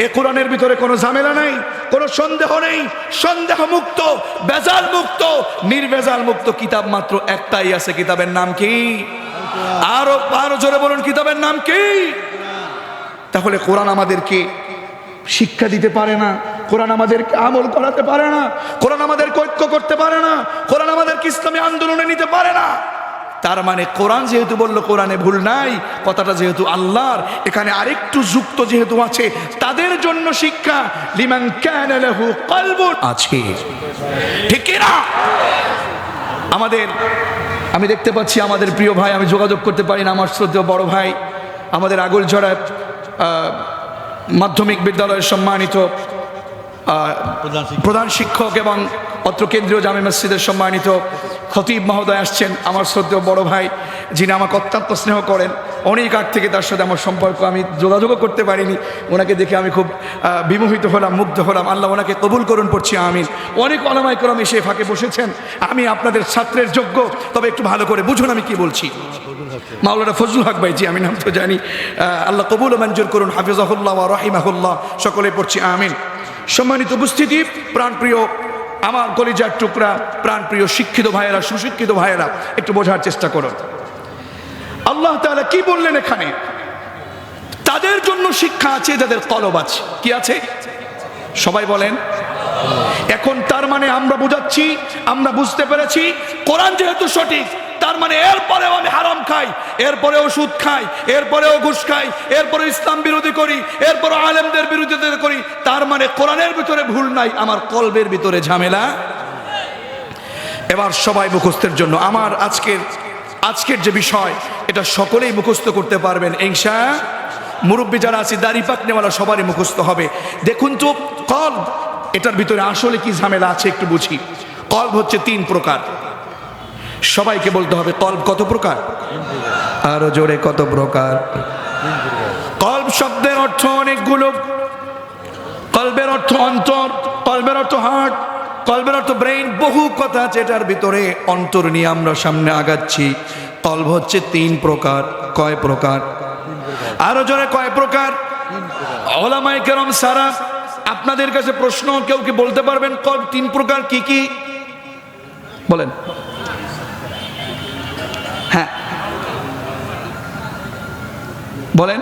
Speaker 1: এ কোরআনের ভিতরে কোনো ঝামেলা নাই, কোনো সন্দেহ নেই, সন্দেহ মুক্ত, বেজাল মুক্ত, নির্বেজাল মুক্ত কিতাব মাত্র একটাই আছে। কিতাবের নাম কি? আরো জোরে বলুন, কিতাবের নাম কি? তাহলে কোরআন আমাদেরকে শিক্ষা দিতে পারে না, কোরআন আমাদেরকে আমল করাতে পারে না, কোরআন আমাদেরকে ঐক্য করতে পারে না, কোরআন আমাদেরকে ইসলামী আন্দোলনে নিতে পারে না। তার মানে কোরআন যেহেতু বললো কোরআনে ভুল নাই, কথাটা যেহেতু আল্লাহর, এখানে আরেকটু যুক্ত যেহেতু আছে, তাদের জন্য শিক্ষা, লিমান কানা লাহু কলবুন আছে, ঠিক কি না? আমি দেখতে পাচ্ছি আমাদের প্রিয় ভাই, আমি যোগাযোগ করতে পারি না, আমার শ্রদ্ধেয় বড় ভাই, আমাদের আগলঝড়া মাধ্যমিক বিদ্যালয়ের সম্মানিত প্রধান শিক্ষক এবং অত্র কেন্দ্রীয় জামে মসজিদের সম্মানিত খতিব মহোদয় আসছেন, আমার শ্রদ্ধেয় বড় ভাই, যিনি আমাকে অত্যন্ত স্নেহ করেন। অনেক আগ থেকে তার সাথে আমার সম্পর্ক, আমি যোগাযোগও করতে পারিনি। ওনাকে দেখে আমি খুব বিমোহিত হলাম, মুগ্ধ হলাম। আল্লাহ ওনাকে কবুল করুন, পড়ছি আমিন। অনেক ওলামায়ে কেরাম এসে ফাঁকে বসেছেন। আমি আপনাদের ছাত্রের যোগ্য, তবে একটু ভালো করে বুঝুন আমি কি বলছি। মাওলানা ফজলুল হক ভাই, জি আমি নাম তো জানি, আল্লাহ কবুল ও মঞ্জুর করুন, হাফিজাহুল্লাহ ওয়া রাহিমাহুল্লাহ, সকলে পড়ছি আমিন। সম্মানিত উপস্থিতি, প্রাণপ্রিয় আমার কলিজার টুকরা, প্রাণপ্রিয় শিক্ষিত ভাইয়েরা, সুশিক্ষিত ভাইয়েরা, একটু বোঝার চেষ্টা করুন আল্লাহ তাআলা কি বললেন এখানে। তাদের জন্য শিক্ষা আছে যাদের কলব আছে। কি আছে? সবাই বলেন। এখন তার মানে আমরা বুঝাচ্ছি, আমরা বুঝতে পেরেছি কোরআন যেহেতু সঠিক, তার মানে এরপরেও আমি হারাম খাই, এরপরেও সুদ খাই, এরপরেও ঘুষ খাই, এরপরে ইসলাম বিরোধী করি, এরপরে আলেমদের বিরোধিতা করি, তার মানে কোরআনের ভিতরে ভুল নাই, আমার কলবের ভিতরে ঝামেলা। এবার সবাই মুখস্থের জন্য আমার আজকের যে বিষয়, এটা সকলেই মুখস্থ করতে পারবেন ইনশাআল্লাহ। মুরব্বী যারা আছে, দাড়ি পাকনেওয়ালা, সবারই মুখস্থ হবে। দেখুন তো কলব, এটার ভিতরে আসলে কি ঝামেলা আছে একটু বুঝি। কলব হচ্ছে 3 প্রকার। সবাইকে বলতে হবে কলব কত প্রকার? আরো জোরে, কত প্রকার? কলব শব্দের অর্থ অনেকগুলো। কলবের অর্থ অন্তর, কলবের অর্থ হার্ট, কলবের অর্থ ব্রেইন, বহু কথা আছে এটার ভিতরে। অন্তর নিয়ে আমরা সামনে আগাচ্ছি। কলব হচ্ছে 3 প্রকার। কয় প্রকার? আরো জোরে, কয় প্রকার? ওলামায়ে কেরাম সারা আপনাদের কাছে প্রশ্ন, কেউ কি বলতে পারবেন কলব 3 প্রকার কি কি? বলেন। হ্যাঁ বলেন।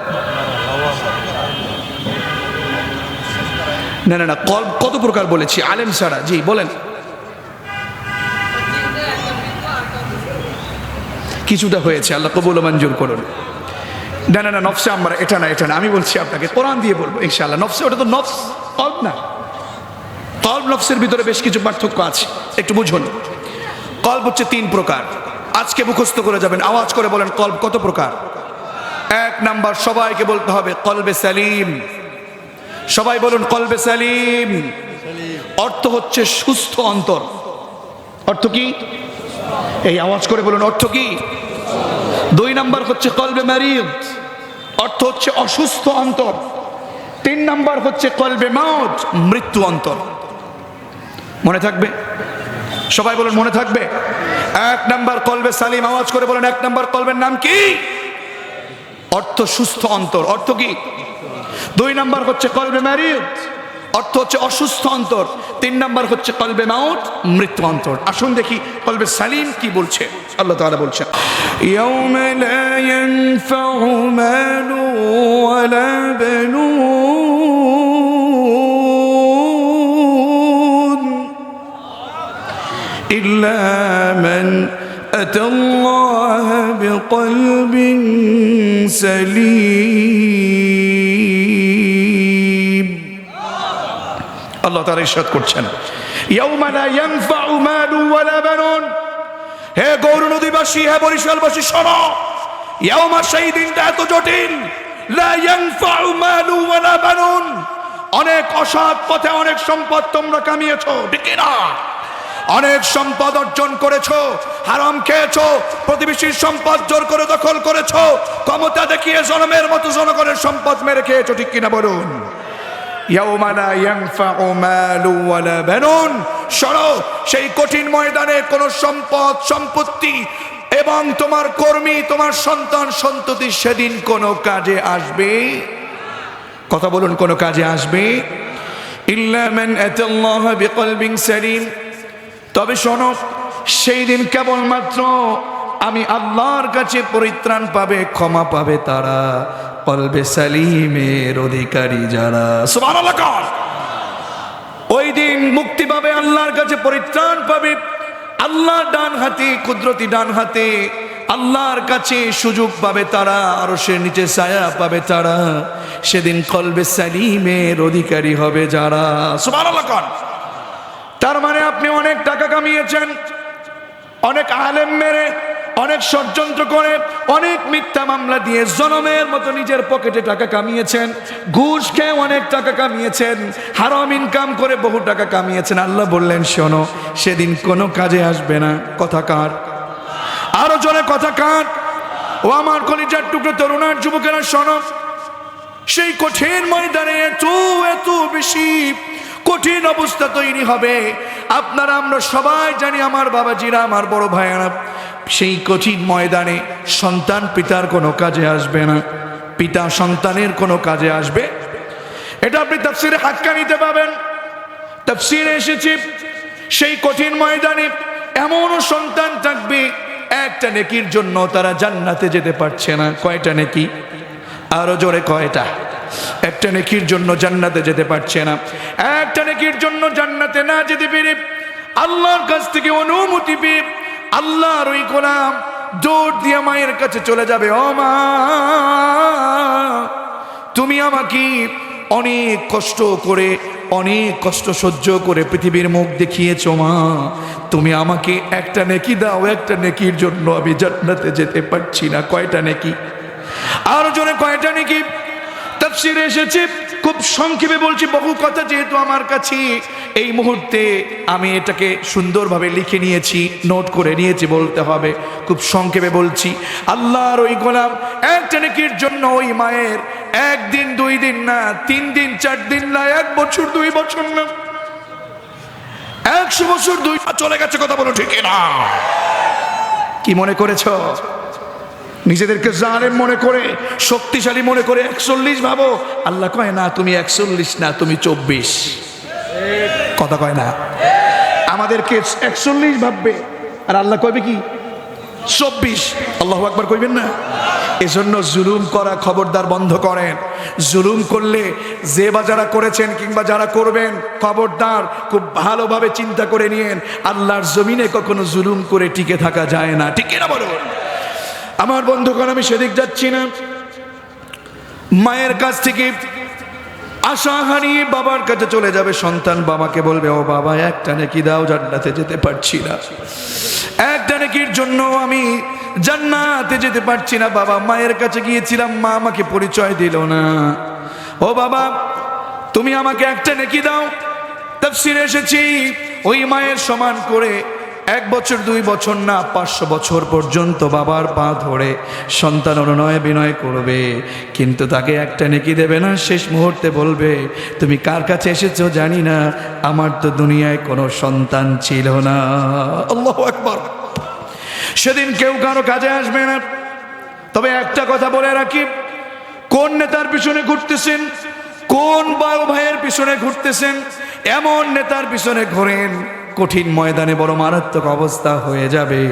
Speaker 1: না না না, কলব কত প্রকার বলেছি আলেম ছাড়া। জি বলেন। কিছুটা হয়েছে, আল্লাহ কবুল ও মঞ্জুর করুন। না না না, নফসে আমরা এটা না, এটা না, আমি বলছি আপনাকে, কোরআন দিয়ে বলবো ইনশাআল্লাহ। নফসে, ওটা তো নফস, কলব না। কলব নফসের ভিতরে বেশ কিছু পার্থক্য আছে, একটু বুঝুন। কলব হচ্ছে 3 প্রকার। আজকে মুখস্থ করে যাবেন, আওয়াজ করে বলেন কলব কত প্রকার। 1 নাম্বার, সবাইকে বলতে হবে কলবে সালিম। সবাই বলুন কলবে সালিম। অর্থ হচ্ছে সুস্থ অন্তর। অর্থ কি? এই আওয়াজ করে বলুন অর্থ কি? 2 নাম্বার হচ্ছে কলবে মারিদ, অর্থ হচ্ছে অসুস্থ অন্তর। 3 নাম্বার হচ্ছে কলবে মাউত, মৃত্যু অন্তর। মনে থাকবে? সবাই বলুন মনে থাকবে। 1 নাম্বার কলবে সালিম, আওয়াজ করে বলেন 1 নাম্বার কলবের নাম কি? অর্থ সুস্থ অন্তর। অর্থ কি? 2 নাম্বার হচ্ছে কলবে মারিদ, অর্থ হচ্ছে অসুস্থ অন্তর। 3 নাম্বার হচ্ছে কলবে মাউত, মৃত্যু অন্তর। আসুন দেখি কলবে সালিম কি বলছে। আল্লাহ তাআলা বলছেন, ইয়াউমা লা ইয়ানফাউ মালু ওয়ালা বানুন ইল্লা মান আতাল্লাহা বিকলবিন সালিম। আল্লাহ তাআলা ইরশাদ করছেন, ইয়াউমা লা ইয়ানফাউ মালু ওয়ালা বানুন। হে গৌর নদীবাসী, হে বরিশালবাসী শোনো, ইয়াউমা, সেই দিনটা এত জটিল। লা ইয়ানফাউ মালু ওয়ালা বানুন, অনেক অসৎ পথে অনেক সম্পদ তোমরা কামিয়েছো, ঠিক না? অনেক সম্পদ অর্জন করেছো, হারাম খেয়েছো, প্রতিবেশীর সম্পদ জোর করে দখল করেছো, ক্ষমতা দেখিয়ে জনমের মতো জনগণের সম্পদ মেরে খেয়েছো, ঠিক কিনা বলুন? ইয়াউমা লা ইয়ানফাউ মালু ওয়ালা বানুন, শোনো, সেই কঠিন ময়দানে কোন সম্পদ সম্পত্তি এবং তোমার কর্মী, তোমার সন্তান সন্ততি সেদিন কোনো কাজে আসবে, কথা বলুন, কোনো কাজে আসবে? ইল্লা মান আতাল্লাহা বিকলবিন সালিম, তবে শোনো, সেই দিন কেবলমাত্র আমি আল্লাহর কাছে পরিত্রাণ পাবে, ক্ষমা পাবে তারা, কলবে সালিমের অধিকারী যারা। সুবহানাল্লাহ। ওই দিন মুক্তি পাবে, আল্লাহর কাছে পরিত্রাণ পাবে, আল্লাহর ডান হাতে, কুদরতি ডান হাতে আল্লাহর কাছে সুযোগ পাবে তারা, আরশের নিচে ছায়া পাবে তারা, সেদিন কলবে সালিমের অধিকারী হবে যারা। সুবহানাল্লাহ। তার মানে আপনি অনেক টাকা কামিয়েছেন, অনেক আলেম মেরে, অনেক ষড়যন্ত্র করে, অনেক মিথ্যা মামলা দিয়ে জনমের মতো নিজের পকেটে টাকা কামিয়েছেন, ঘুষ খেয়ে অনেক টাকা কামিয়েছেন, হারাম ইনকাম করে বহু টাকা কামিয়েছেন। আল্লাহ বললেন, শোনো, সেদিন কোনো কাজে আসবে না। কথা কার? আরো জোরে কথা কার? ও আমার কলিজার টুকরো তরুণার যুবকেরা, শোনো, সেই কঠিন ময়দানে এত বেশি কঠিন অবস্থা তৈরি হবে। আপনারা আমরা সবাই জানি, আমার বাবাজিরা, আমার বড় ভাইয়েরা, সেই কঠিন ময়দানে সন্তান পিতার কোনো কাজে আসবে না, পিতা সন্তানের কোনো কাজে আসবে। এটা আপনি তাফসীরে হাক্কানিতে পাবেন। তাফসীরে এসেছে, সেই কঠিন ময়দানে এমনও সন্তান থাকবে, একটা নেকির জন্য তারা জান্নাতে যেতে পারছে না। কয়টা নেকি? আরো জোরে, কয়টা? একটা নেকির জন্য জান্নাতে যেতে পারছে না। একটা নেকির জন্য জান্নাতে না যেতে পেরে আল্লাহর কাছ থেকে অনুমতি পেয়ে আল্লাহর ওই গোলাম দৌড় দিয়ে মায়ের কাছে চলে যাবে। ও মা, তুমি আমাকে অনেক কষ্ট করে, অনেক কষ্ট সহ্য করে পৃথিবীর মুখ দেখিয়েছো মা, তুমি আমাকে একটা নেকি দাও, একটা নেকির জন্য আমি জান্নাতে যেতে পারছি না। কয়টা নেকি? আরো জোরে, কয়টা নেকি? তাফসীরে এসেছে, খুব সংক্ষেপে বলছি, বহু কথা যেহেতু আমার কাছে এই মুহূর্তে আমি এটাকে সুন্দরভাবে লিখে নিয়েছি, নোট করে নিয়েছি বলতে হবে, খুব সংক্ষেপে বলছি। আল্লাহর ওই গোলাম একটা নেকির জন্য ওই মায়ের 1 দিন 2 দিন না, 3 দিন 4 দিন না, 1 বছর 2 বছর না, 100 বছর 2 চলে গেছে। কথা বলো ঠিক না? কি মনে করেছো? নিজেদেরকে জালেম মনে করে, শক্তিশালী মনে করে 41 ভাবো। আল্লাহ কয় না, তুমি 41 না, তুমি 24। কথা কয় না? আমাদেরকে 41 ভাববে, আর আল্লাহ কইবে কি? 24। আল্লাহু আকবার কইবেন না? এজন্য জুলুম করা খবরদার বন্ধ করেন। জুলুম করলে যে বা যারা করেছেন কিংবা যারা করবেন, খবরদার খুব ভালোভাবে চিন্তা করে নিয়েন, আল্লাহর জমিনে কখনো জুলুম করে টিকে থাকা যায় না। ঠিক না বলুন? আমার বন্ধুগণ, আমি সেদিক যাচ্ছি না। মায়ের কাছ থেকে আশা হারিয়ে বাবার কাছে চলে যাবে সন্তান। বাবাকে বলবে, ও বাবা, একটা নেকি দাও, জান্নাতে যেতে পারছি না, একটা নেকির জন্য আমি জান্নাতে যেতে পারছি না। বাবা, মায়ের কাছে গিয়েছিলাম, মা আমাকে পরিচয় দিল না। ও বাবা, তুমি আমাকে একটা নেকি দাও। তাফসীরে এসেছি, ওই মায়ের সমান করে 1 বছর 2 বছর না, 500 বছর পর্যন্ত বাবার পা ধরে সন্তান অনুনয় বিনয় করবে, কিন্তু তাকে একটা নেকি দেবে না। শেষ মুহূর্তে বলবে, তুমি কার কাছে এসেছো জানি না, আমার তো দুনিয়ায় কোনো সন্তান ছিল না। আল্লাহু আকবার। সেদিন কেউ কারো কাজে আসবে না। তবে একটা কথা বলে রাখি, কোন নেতার পিছনে ঘুরতেছেন, কোন বড় ভাইয়ের পিছনে ঘুরতেছেন, এমন নেতার পিছনে ঘোরেন, কঠিন ময়দানে বড় মারাত্মক অবস্থা হয়ে যাবে।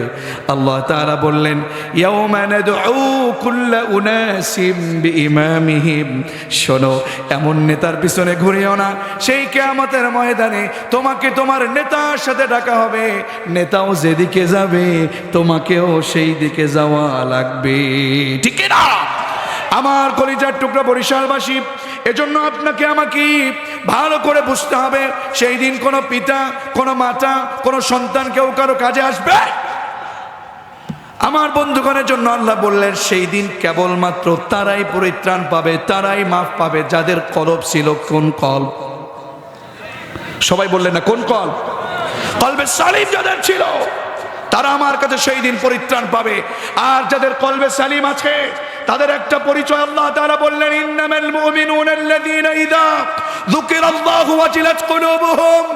Speaker 1: আল্লাহ তাআলা বললেন, ইয়াউমা নাদউ কুল্লা উনাসিম বিইমামিহিম। শোনো, এমন নেতার পিছনে ঘুরিও না, সেই কিয়ামতের ময়দানে তোমাকে তোমার নেতার সাথে ডাকা হবে। নেতাও যেদিকে যাবে তোমাকেও সেই দিকে যাওয়া লাগবে। ঠিক না? আমার কলিজার টুকরা বরিশালবাসী, এজন্য আপনাকে আমাকে ভালো করে বুঝতে হবে, সেই দিন কোনো পিতা, কোনো মাতা, কোনো সন্তান কেউ কারো কাজে আসবে? আমার বন্ধুগণের জন্য আল্লাহ বললেন সেই দিন কেবলমাত্র তারাই পরিত্রাণ পাবে, তারাই মাফ পাবে যাদের কলব ছিল কোন কলব? সবাই বললেন না কোন কলব? কলবে সালিম যাদের ছিল তারা আমার কাছে সেই দিন পরিত্রাণ পাবে। আর যাদের কলবে সালিম আছে তাদের একটা পরিচয় আল্লাহ তাআলা বললেন, ইন্নামাল মুমিনুনা আল্লাযীনা ইযা যুকিরাল্লাহু ওয়াজিলাত কুলুবুহুম।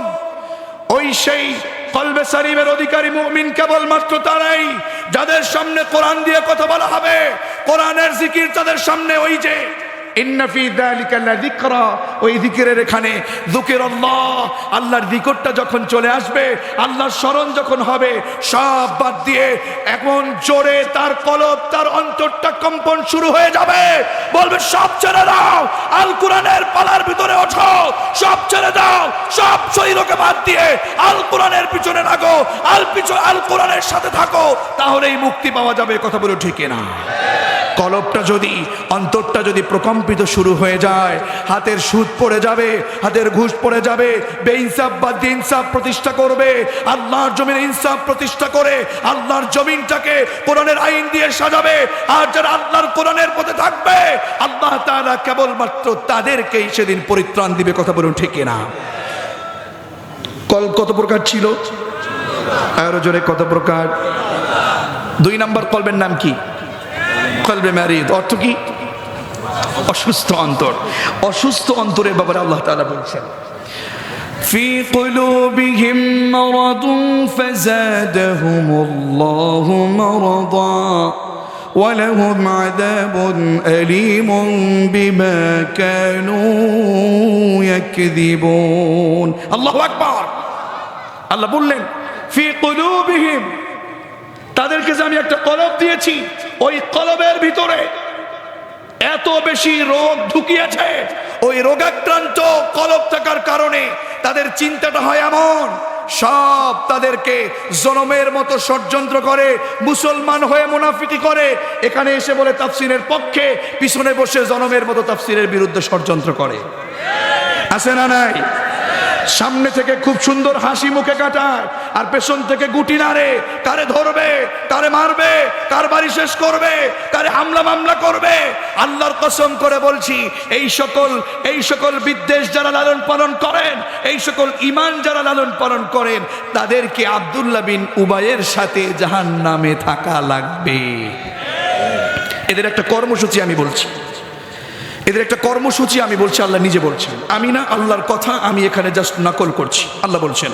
Speaker 1: ওই সেই কলবে সালিমের অধিকারী মুমিন কেবলমাত্র তারাই যাদের সামনে কোরআন দিয়ে কথা বলা হবে, কোরআনের জিকির তাদের সামনে। ওই যে ইন্না ফি যালিকা লাযিকরা, ওই জিকিরের এখানে যুকিরাল্লাহ, আল্লাহর জিকিরটা যখন চলে আসবে, আল্লাহর স্মরণ যখন হবে, সব বাদ দিয়ে এমন জোরে তার কলব, তার অন্তরটা কম্পন শুরু হয়ে যাবে। বলবে সব ছেড়ে দাও, আল কোরআনের পালার ভিতরে ওঠো, সব ছেড়ে দাও, সব শরীরকে বাদ দিয়ে আল কোরআনের পিছনে লাগো, আল কোরআনের সাথে থাকো, তাহলেই মুক্তি পাওয়া যাবে। কথা বলো ঠিক না? কলবটা যদি, অন্তরটা যদি প্রকম্পিত শুরু হয়ে যায়, হাতের সুদ পড়ে যাবে, হাতের ঘুষ পড়ে যাবে, বেইনসাফ বাদ দিয়ে ইনসাফ প্রতিষ্ঠা করবে, আল্লাহর জমিনে ইনসাফ প্রতিষ্ঠা করে আল্লাহর জমিনটাকে কোরআনের আইন দিয়ে সাজাবে। আর যারা আল্লাহর কোরআনের পথে থাকবে, আল্লাহ তাআলা কেবলমাত্র তাদেরকেই সেদিন পরিত্রাণ দিবে। কথা বলুন ঠিক না? কল কত প্রকার ছিল? আরো জোরে, কত প্রকার? 2 নম্বর কলবের নাম কি? কলবে মারিদ। অর্থ কি? অসুস্থ অন্তর। অসুস্থ অন্তরের ব্যাপারে আল্লাহ তাআলা বলছেন, ফি কুলুবিহিম মারাদুন ফাযাদাহুমুল্লাহু মারাদা ওয়া লাহুম আযাবুন আলীমুন বিমা কানু ইয়াকযিবুন। আল্লাহু আকবার। আল্লাহ বললেন ফি কুলুবিহিম, তাদেরকে যে আমি একটা কলব দিয়েছি, ওই কলবের ভিতরে এত বেশি রোগ ঢুকিয়েছে, ওই রোগাক্রান্ত কলব থাকার কারণে তাদের চিন্তাটা হয় এমন, সব তাদেরকে জনমের মতো ষড়যন্ত্র করে, মুসলমান হয়ে মুনাফিকি করে, এখানে এসে বলে তাফসীরের পক্ষে, পিছনে বসে জনমের মতো তাফসীরের বিরুদ্ধে ষড়যন্ত্র করে। আছে না নাই? সামনে থেকে খুব সুন্দর হাসি মুখে কাটায়, আর পেছন থেকে গুটি নাড়ে, কারে ধরবে, কারে মারবে, কার বাড়ি শেষ করবে, কারে হামলা মামলা করবে। আল্লাহর কসম করে বলছি, এই সকল বিদ্বেষ যারা লালন পালন করেন, এই সকল ঈমান যারা লালন পালন করেন, তাদেরকে আব্দুল্লাহ বিন উবাইয়ের সাথে জাহান্নামে থাকা লাগবে। এদের একটা কর্মসূচি আমি বলছি, এদের একটা কর্মসূচি আমি বলছি, আল্লাহ নিজে বলছেন, আমি না, আল্লাহর কথা আমি এখানে জাস্ট নকল করছি। আল্লাহ বলছেন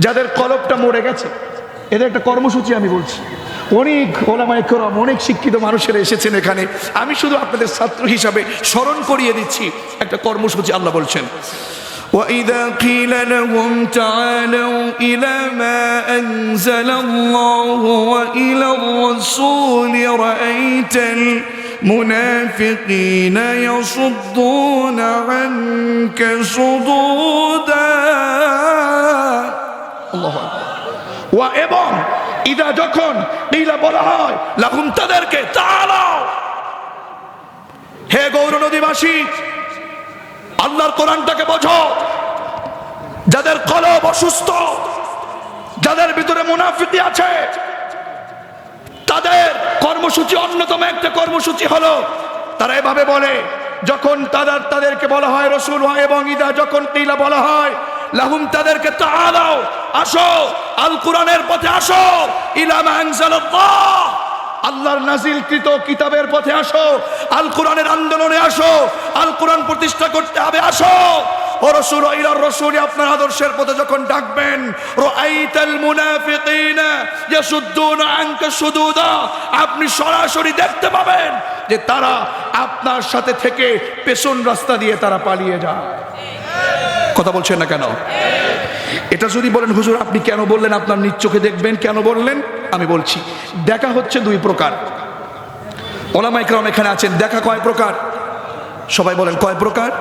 Speaker 1: যাদের কলবটা মরে গেছে, এদের একটা কর্মসূচি আমি বলছি। অনেক ওলামায়ে কেরাম, অনেক শিক্ষিত মানুষেরা এসেছেন এখানে, আমি শুধু আপনাদের ছাত্র হিসাবে স্মরণ করিয়ে দিচ্ছি একটা কর্মসূচি। আল্লাহ বলছেন, وَإِذَا قِيلَ لَهُمْ تَعَالَوْا إِلَى مَا أَنزَلَ اللَّهُ وَإِلَى الرَّسُولِ رَأَيْتَ المنافقين يصدون عنك صدودا। আল্লাহু আকবার। ওয়া এবং ইদা, যখন কিলা বলা হয় লাহুম, তাদেরকে, তাআলাও, হে গৌর নদীবাসী, আল্লাহর কোরআনটাকে বোঝো। যাদের কলব অসুস্থ, যাদের ভিতরে মুনাফিকি আছে, তাদের কর্মসূচি, অন্যতম একটা কর্মসূচি হলো, তারা এভাবে বলে, যখন তাদেরকে বলা হয় রসুল হয়, এবং ইদা যখন কিলা বলা হয় লাহুম, তাদেরকে তাআলাও, আসো, আল কোরআনের পথে আসো, ইলা মা আনজালাল্লাহ, আল্লাহর নাজিলকৃত কিতাবের পথে আসো, আল কোরআনের আন্দোলনে আসো, আল কোরআন প্রতিষ্ঠা করতে হবে, আসো। ও রাসূল, ইলার রাসূল, আপনার আদর্শের পথে যখন ডাকবেন, রাআইতাল মুনাফিকিনা ইয়াসুদ্দুনা আনকা সুদুদা, আপনি সরাসরি দেখতে পাবেন যে তারা আপনার সাথে থেকে পেছন রাস্তা দিয়ে তারা পালিয়ে যায়। কথা বলছেন না কেন? এটা যদি বলেন হুজুর আপনি কেন বললেন, আপনার নিজ চোখে দেখবেন, কেন বললেন? আমি বলছি, দেখা হচ্ছে 2 প্রকার। ওলামায়ে কেরাম এখানে আছেন, দেখা কয় প্রকার? সবাই বলেন কয় প্রকার?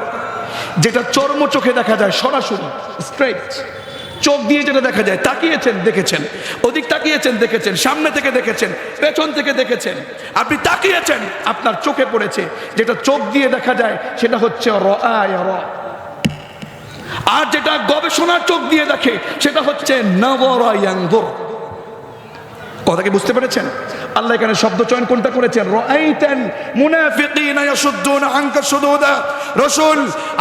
Speaker 1: যেটা চর্ম চোখে দেখা যায়, সরাসরি স্ট্রেট চোখ দিয়ে যেটা দেখা যায়, তাকিয়েছেন দেখেছেন, ওদিক তাকিয়েছেন দেখেছেন, সামনে থেকে দেখেছেন, পেছন থেকে দেখেছেন, আপনি তাকিয়েছেন, আপনার চোখে পড়েছে, যেটা চোখ দিয়ে দেখা যায় সেটা হচ্ছে রাআয়া। আর যেটা গবেষণার চোখ দিয়ে দেখে সেটা হচ্ছে নাযারা ইয়ানজুর। কথা কি বুঝতে পেরেছেন? আল্লাহ এখানে শব্দ চয়ন কোনটা করেছেন? রাআইতাল মুনাফিকিনা ইয়াসুদ্দুনা আনকা সুদুদা। রাসূল,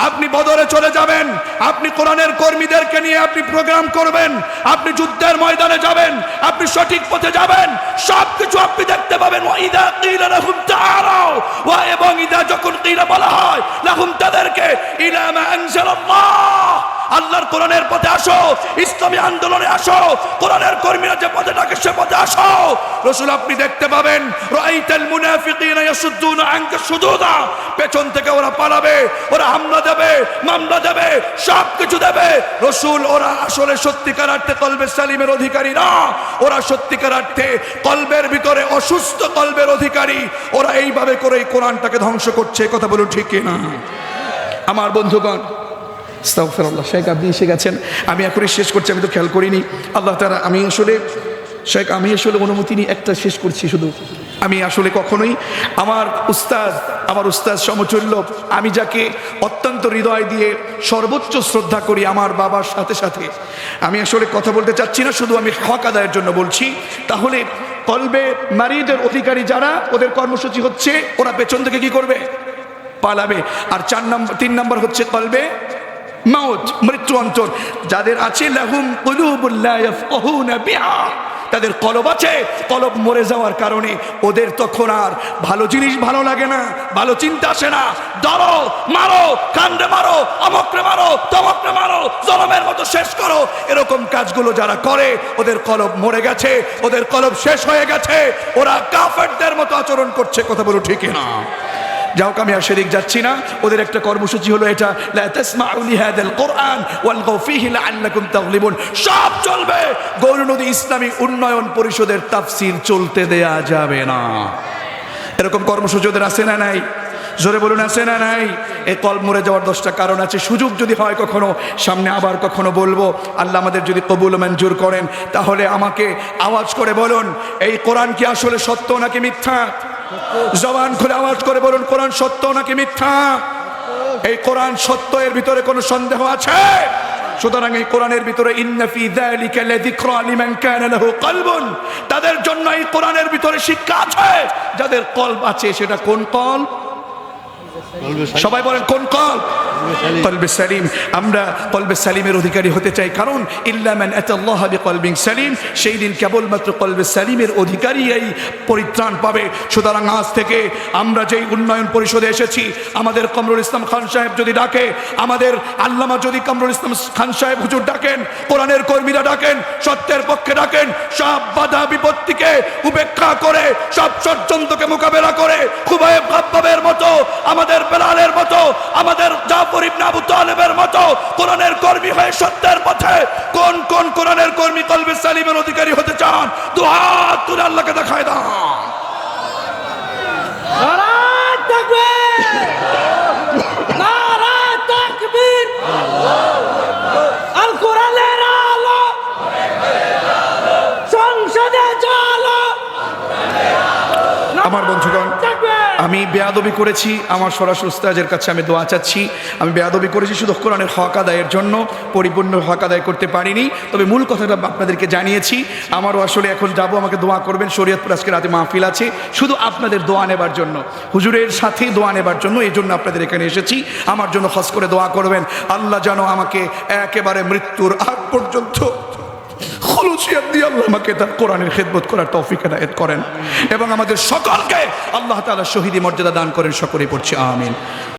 Speaker 1: আপনি বদরে চলে যাবেন, আপনি কোরআনের কর্মীদেরকে নিয়ে আপনি প্রোগ্রাম করবেন, আপনি যুদ্ধের ময়দানে যাবেন, আপনি সঠিক পথে যাবেন, সবকিছু আপনি দেখতে পাবেন। ওয়া ইযা কিলা লাহুম তাআলাউ, ওয়া এবং ইযা যখন কিলা বলা হয় লাহুম তাদেরকে, ইলা মা আনজালাল্লাহ, আল্লাহর কোরআনের পথে আসো, ইসলামী আন্দোলনে আসো, কোরআনের কর্মীরা যে পথে ডাকে সে পথে আসো। রাসূল, আপনি দেখতে পাবেন রাআইতাল মুনাফিকিনা ইয়াসুদ্দুনা আনকা সুদুদা, পেছন থেকে ওরা পালাবে, ওরা হামলা দেবে, মামলা দেবে, সব কিছু দেবে। রাসূল, ওরা আসলে সত্যিকার অর্থে কলবে সালিমের অধিকারী না, ওরা সত্যিকার অর্থে কলবের ভিতরে অসুস্থ কলবের অধিকারী। ওরা এইভাবে করে এই কোরআনটাকে ধ্বংস করছে। কথা বলুন ঠিক কি না? আমার বন্ধুগণ, আস্তাগফিরুল্লাহ, শেখ আপনি এসে গেছেন, আমি এখনই শেষ করছি, আমি তো খেয়াল করিনি। আল্লাহ তাআলা, আমি আসলে অনুমতি নিয়ে একটা শেষ করছি শুধু। আমি আসলে কখনোই আমার উস্তাদ সমতুল্য, আমি যাকে অত্যন্ত হৃদয় দিয়ে সর্বোচ্চ শ্রদ্ধা করি, আমার বাবার সাথে সাথে আমি আসলে কথা বলতে চাচ্ছি না, শুধু আমি হক আদায়ের জন্য বলছি। তাহলে কলবে মারিদের অধিকারী যারা, ওদের কর্মসূচি হচ্ছে ওরা পেছন থেকে কি করবে? পালাবে। আর 3 নম্বর হচ্ছে কলবে মাউত, মৃত্যু অন্তর যাদের আছে, লাহুম কুলুবুন লা ইয়াফকাহুনা বিহা, তাদের কলব আছে, কলব মরে যাওয়ার কারণে ওদের তখন আর ভালো জিনিস ভালো লাগে না, ভালো চিন্তা আসে না। ধরো, মারো, কান্দে মারো, অমকরে মারো, তমকরে মারো, জলমের মতো শেষ করো, এরকম কাজগুলো যারা করে ওদের কলব মরে গেছে, ওদের কলব শেষ হয়ে গেছে, ওরা কাফেরদের মতো আচরণ করছে। কথা বলো ঠিক না? যাও, আমি আর সেদিক যাচ্ছি না। ওদের একটা কর্মসূচি হলো এটা, লা তাসমাউ লিহাদাল কুরআন ওয়ালগাউ ফীহি লাআল্লাকুম তাগলিবুন। সব চলবে, গৌরনদী ইসলামী উন্নয়ন পরিষদের তাফসীর চলতে দেয়া যাবে না। এরকম কর্মসূচি ওদের আছে না নাই? জোরে বলুন, আছে না নাই? এই কলব মরে যাওয়ার 10টা কারণ আছে। সুযোগ যদি হয় কখনো, সামনে আবার কখনো বলবো, আল্লাহ আমাদের যদি কবুল ও মঞ্জুর করেন, তাহলে আমাকে আওয়াজ করে বলুন, এই কোরআন কি আসলে সত্য নাকি মিথ্যা? জবান খুলে আওয়াজ করে বলুন, কোরআন সত্য নাকি মিথ্যা? এই কোরআন সত্য, এর ভিতরে কোনো সন্দেহ আছে? সুতরাং এই কোরআনের ভিতরে ইন্না ফি যালিকা লাযিকরা লিমান কানা লাহু কলবুন, তাদের জন্য এই কোরআনের ভিতরে শিক্ষা আছে যাদের কলব আছে। সেটা কোন কলব? সবাই বলেন কোন কলব? কলবে সালিম। আমরা কলবে সালিমের অধিকারী হতে চাই, কারণ ইল্লা মান আতাল্লাহ বিকলবিন সালিম, সেই দিন কেবলমাত্র কলবে সালিমের অধিকারী এই পরিত্রাণ পাবে। সুতরাং আজ থেকে আমরা যেই উন্নয়ন পরিষদে এসেছি, আমাদের কামরুল ইসলাম খান সাহেব যদি ডাকে, আমাদের আল্লামা যদি কামরুল ইসলাম খান সাহেব হুজুর ডাকেন, কোরআনের কর্মীরা ডাকেন, সত্যের পক্ষে ডাকেন, সব বাধা বিপত্তিকে উপেক্ষা করে, সব ষড়যন্ত্রকে মোকাবেলা করে, খুবাইব খাব্বাবের মতো, আমাদের বেলালের মতো, আমাদের জাফর ইবনে আবু তালেবের মতো কোরআনের কর্মী হয়ে সত্যের পথে, কোন কোন কোরআনের কর্মী কলবে সালিমের অধিকারী হতে চান? দুহাত তুলে আল্লাহকে দেখায় দাও।
Speaker 2: নারায়ে তাকবীর, নারায়ে তাকবীর, আল কোরআনের আলো সংসদে চলো।
Speaker 1: আমার বন্ধুগণ, আমি বেয়াদবি করেছি, আমার সরাসরি উস্তাদের কাছে আমি দোয়া চাচ্ছি। আমি বেয়াদবি করেছি শুধু কোরআনের হক আদায়ের জন্য, পরিপূর্ণ হক আদায় করতে পারিনি। তবে মূল কথাটা আপনাদেরকে জানিয়েছি। আমারও আসলে এখন যাব, আমাকে দোয়া করবেন। শরীয়তপুর আজকে রাতে মাহফিল আছে, শুধু আপনাদের দোয়া নেবার জন্য, হুজুরের সাথে দোয়া নেবার জন্য, এই জন্য আপনাদের এখানে এসেছি। আমার জন্য খাস করে দোয়া করবেন, আল্লাহ যেন আমাকে একেবারে মৃত্যুর আগ পর্যন্ত খুলুসিয়ত দিয়ে আল্লাহ আমাকে তার কোরআনের খেদমত করার তৌফিক এনায়েত করেন, এবং আমাদের সকলকে আল্লাহ তাআলা শহীদি মর্যাদা দান করেন। সকলেই পড়ছি আমিন।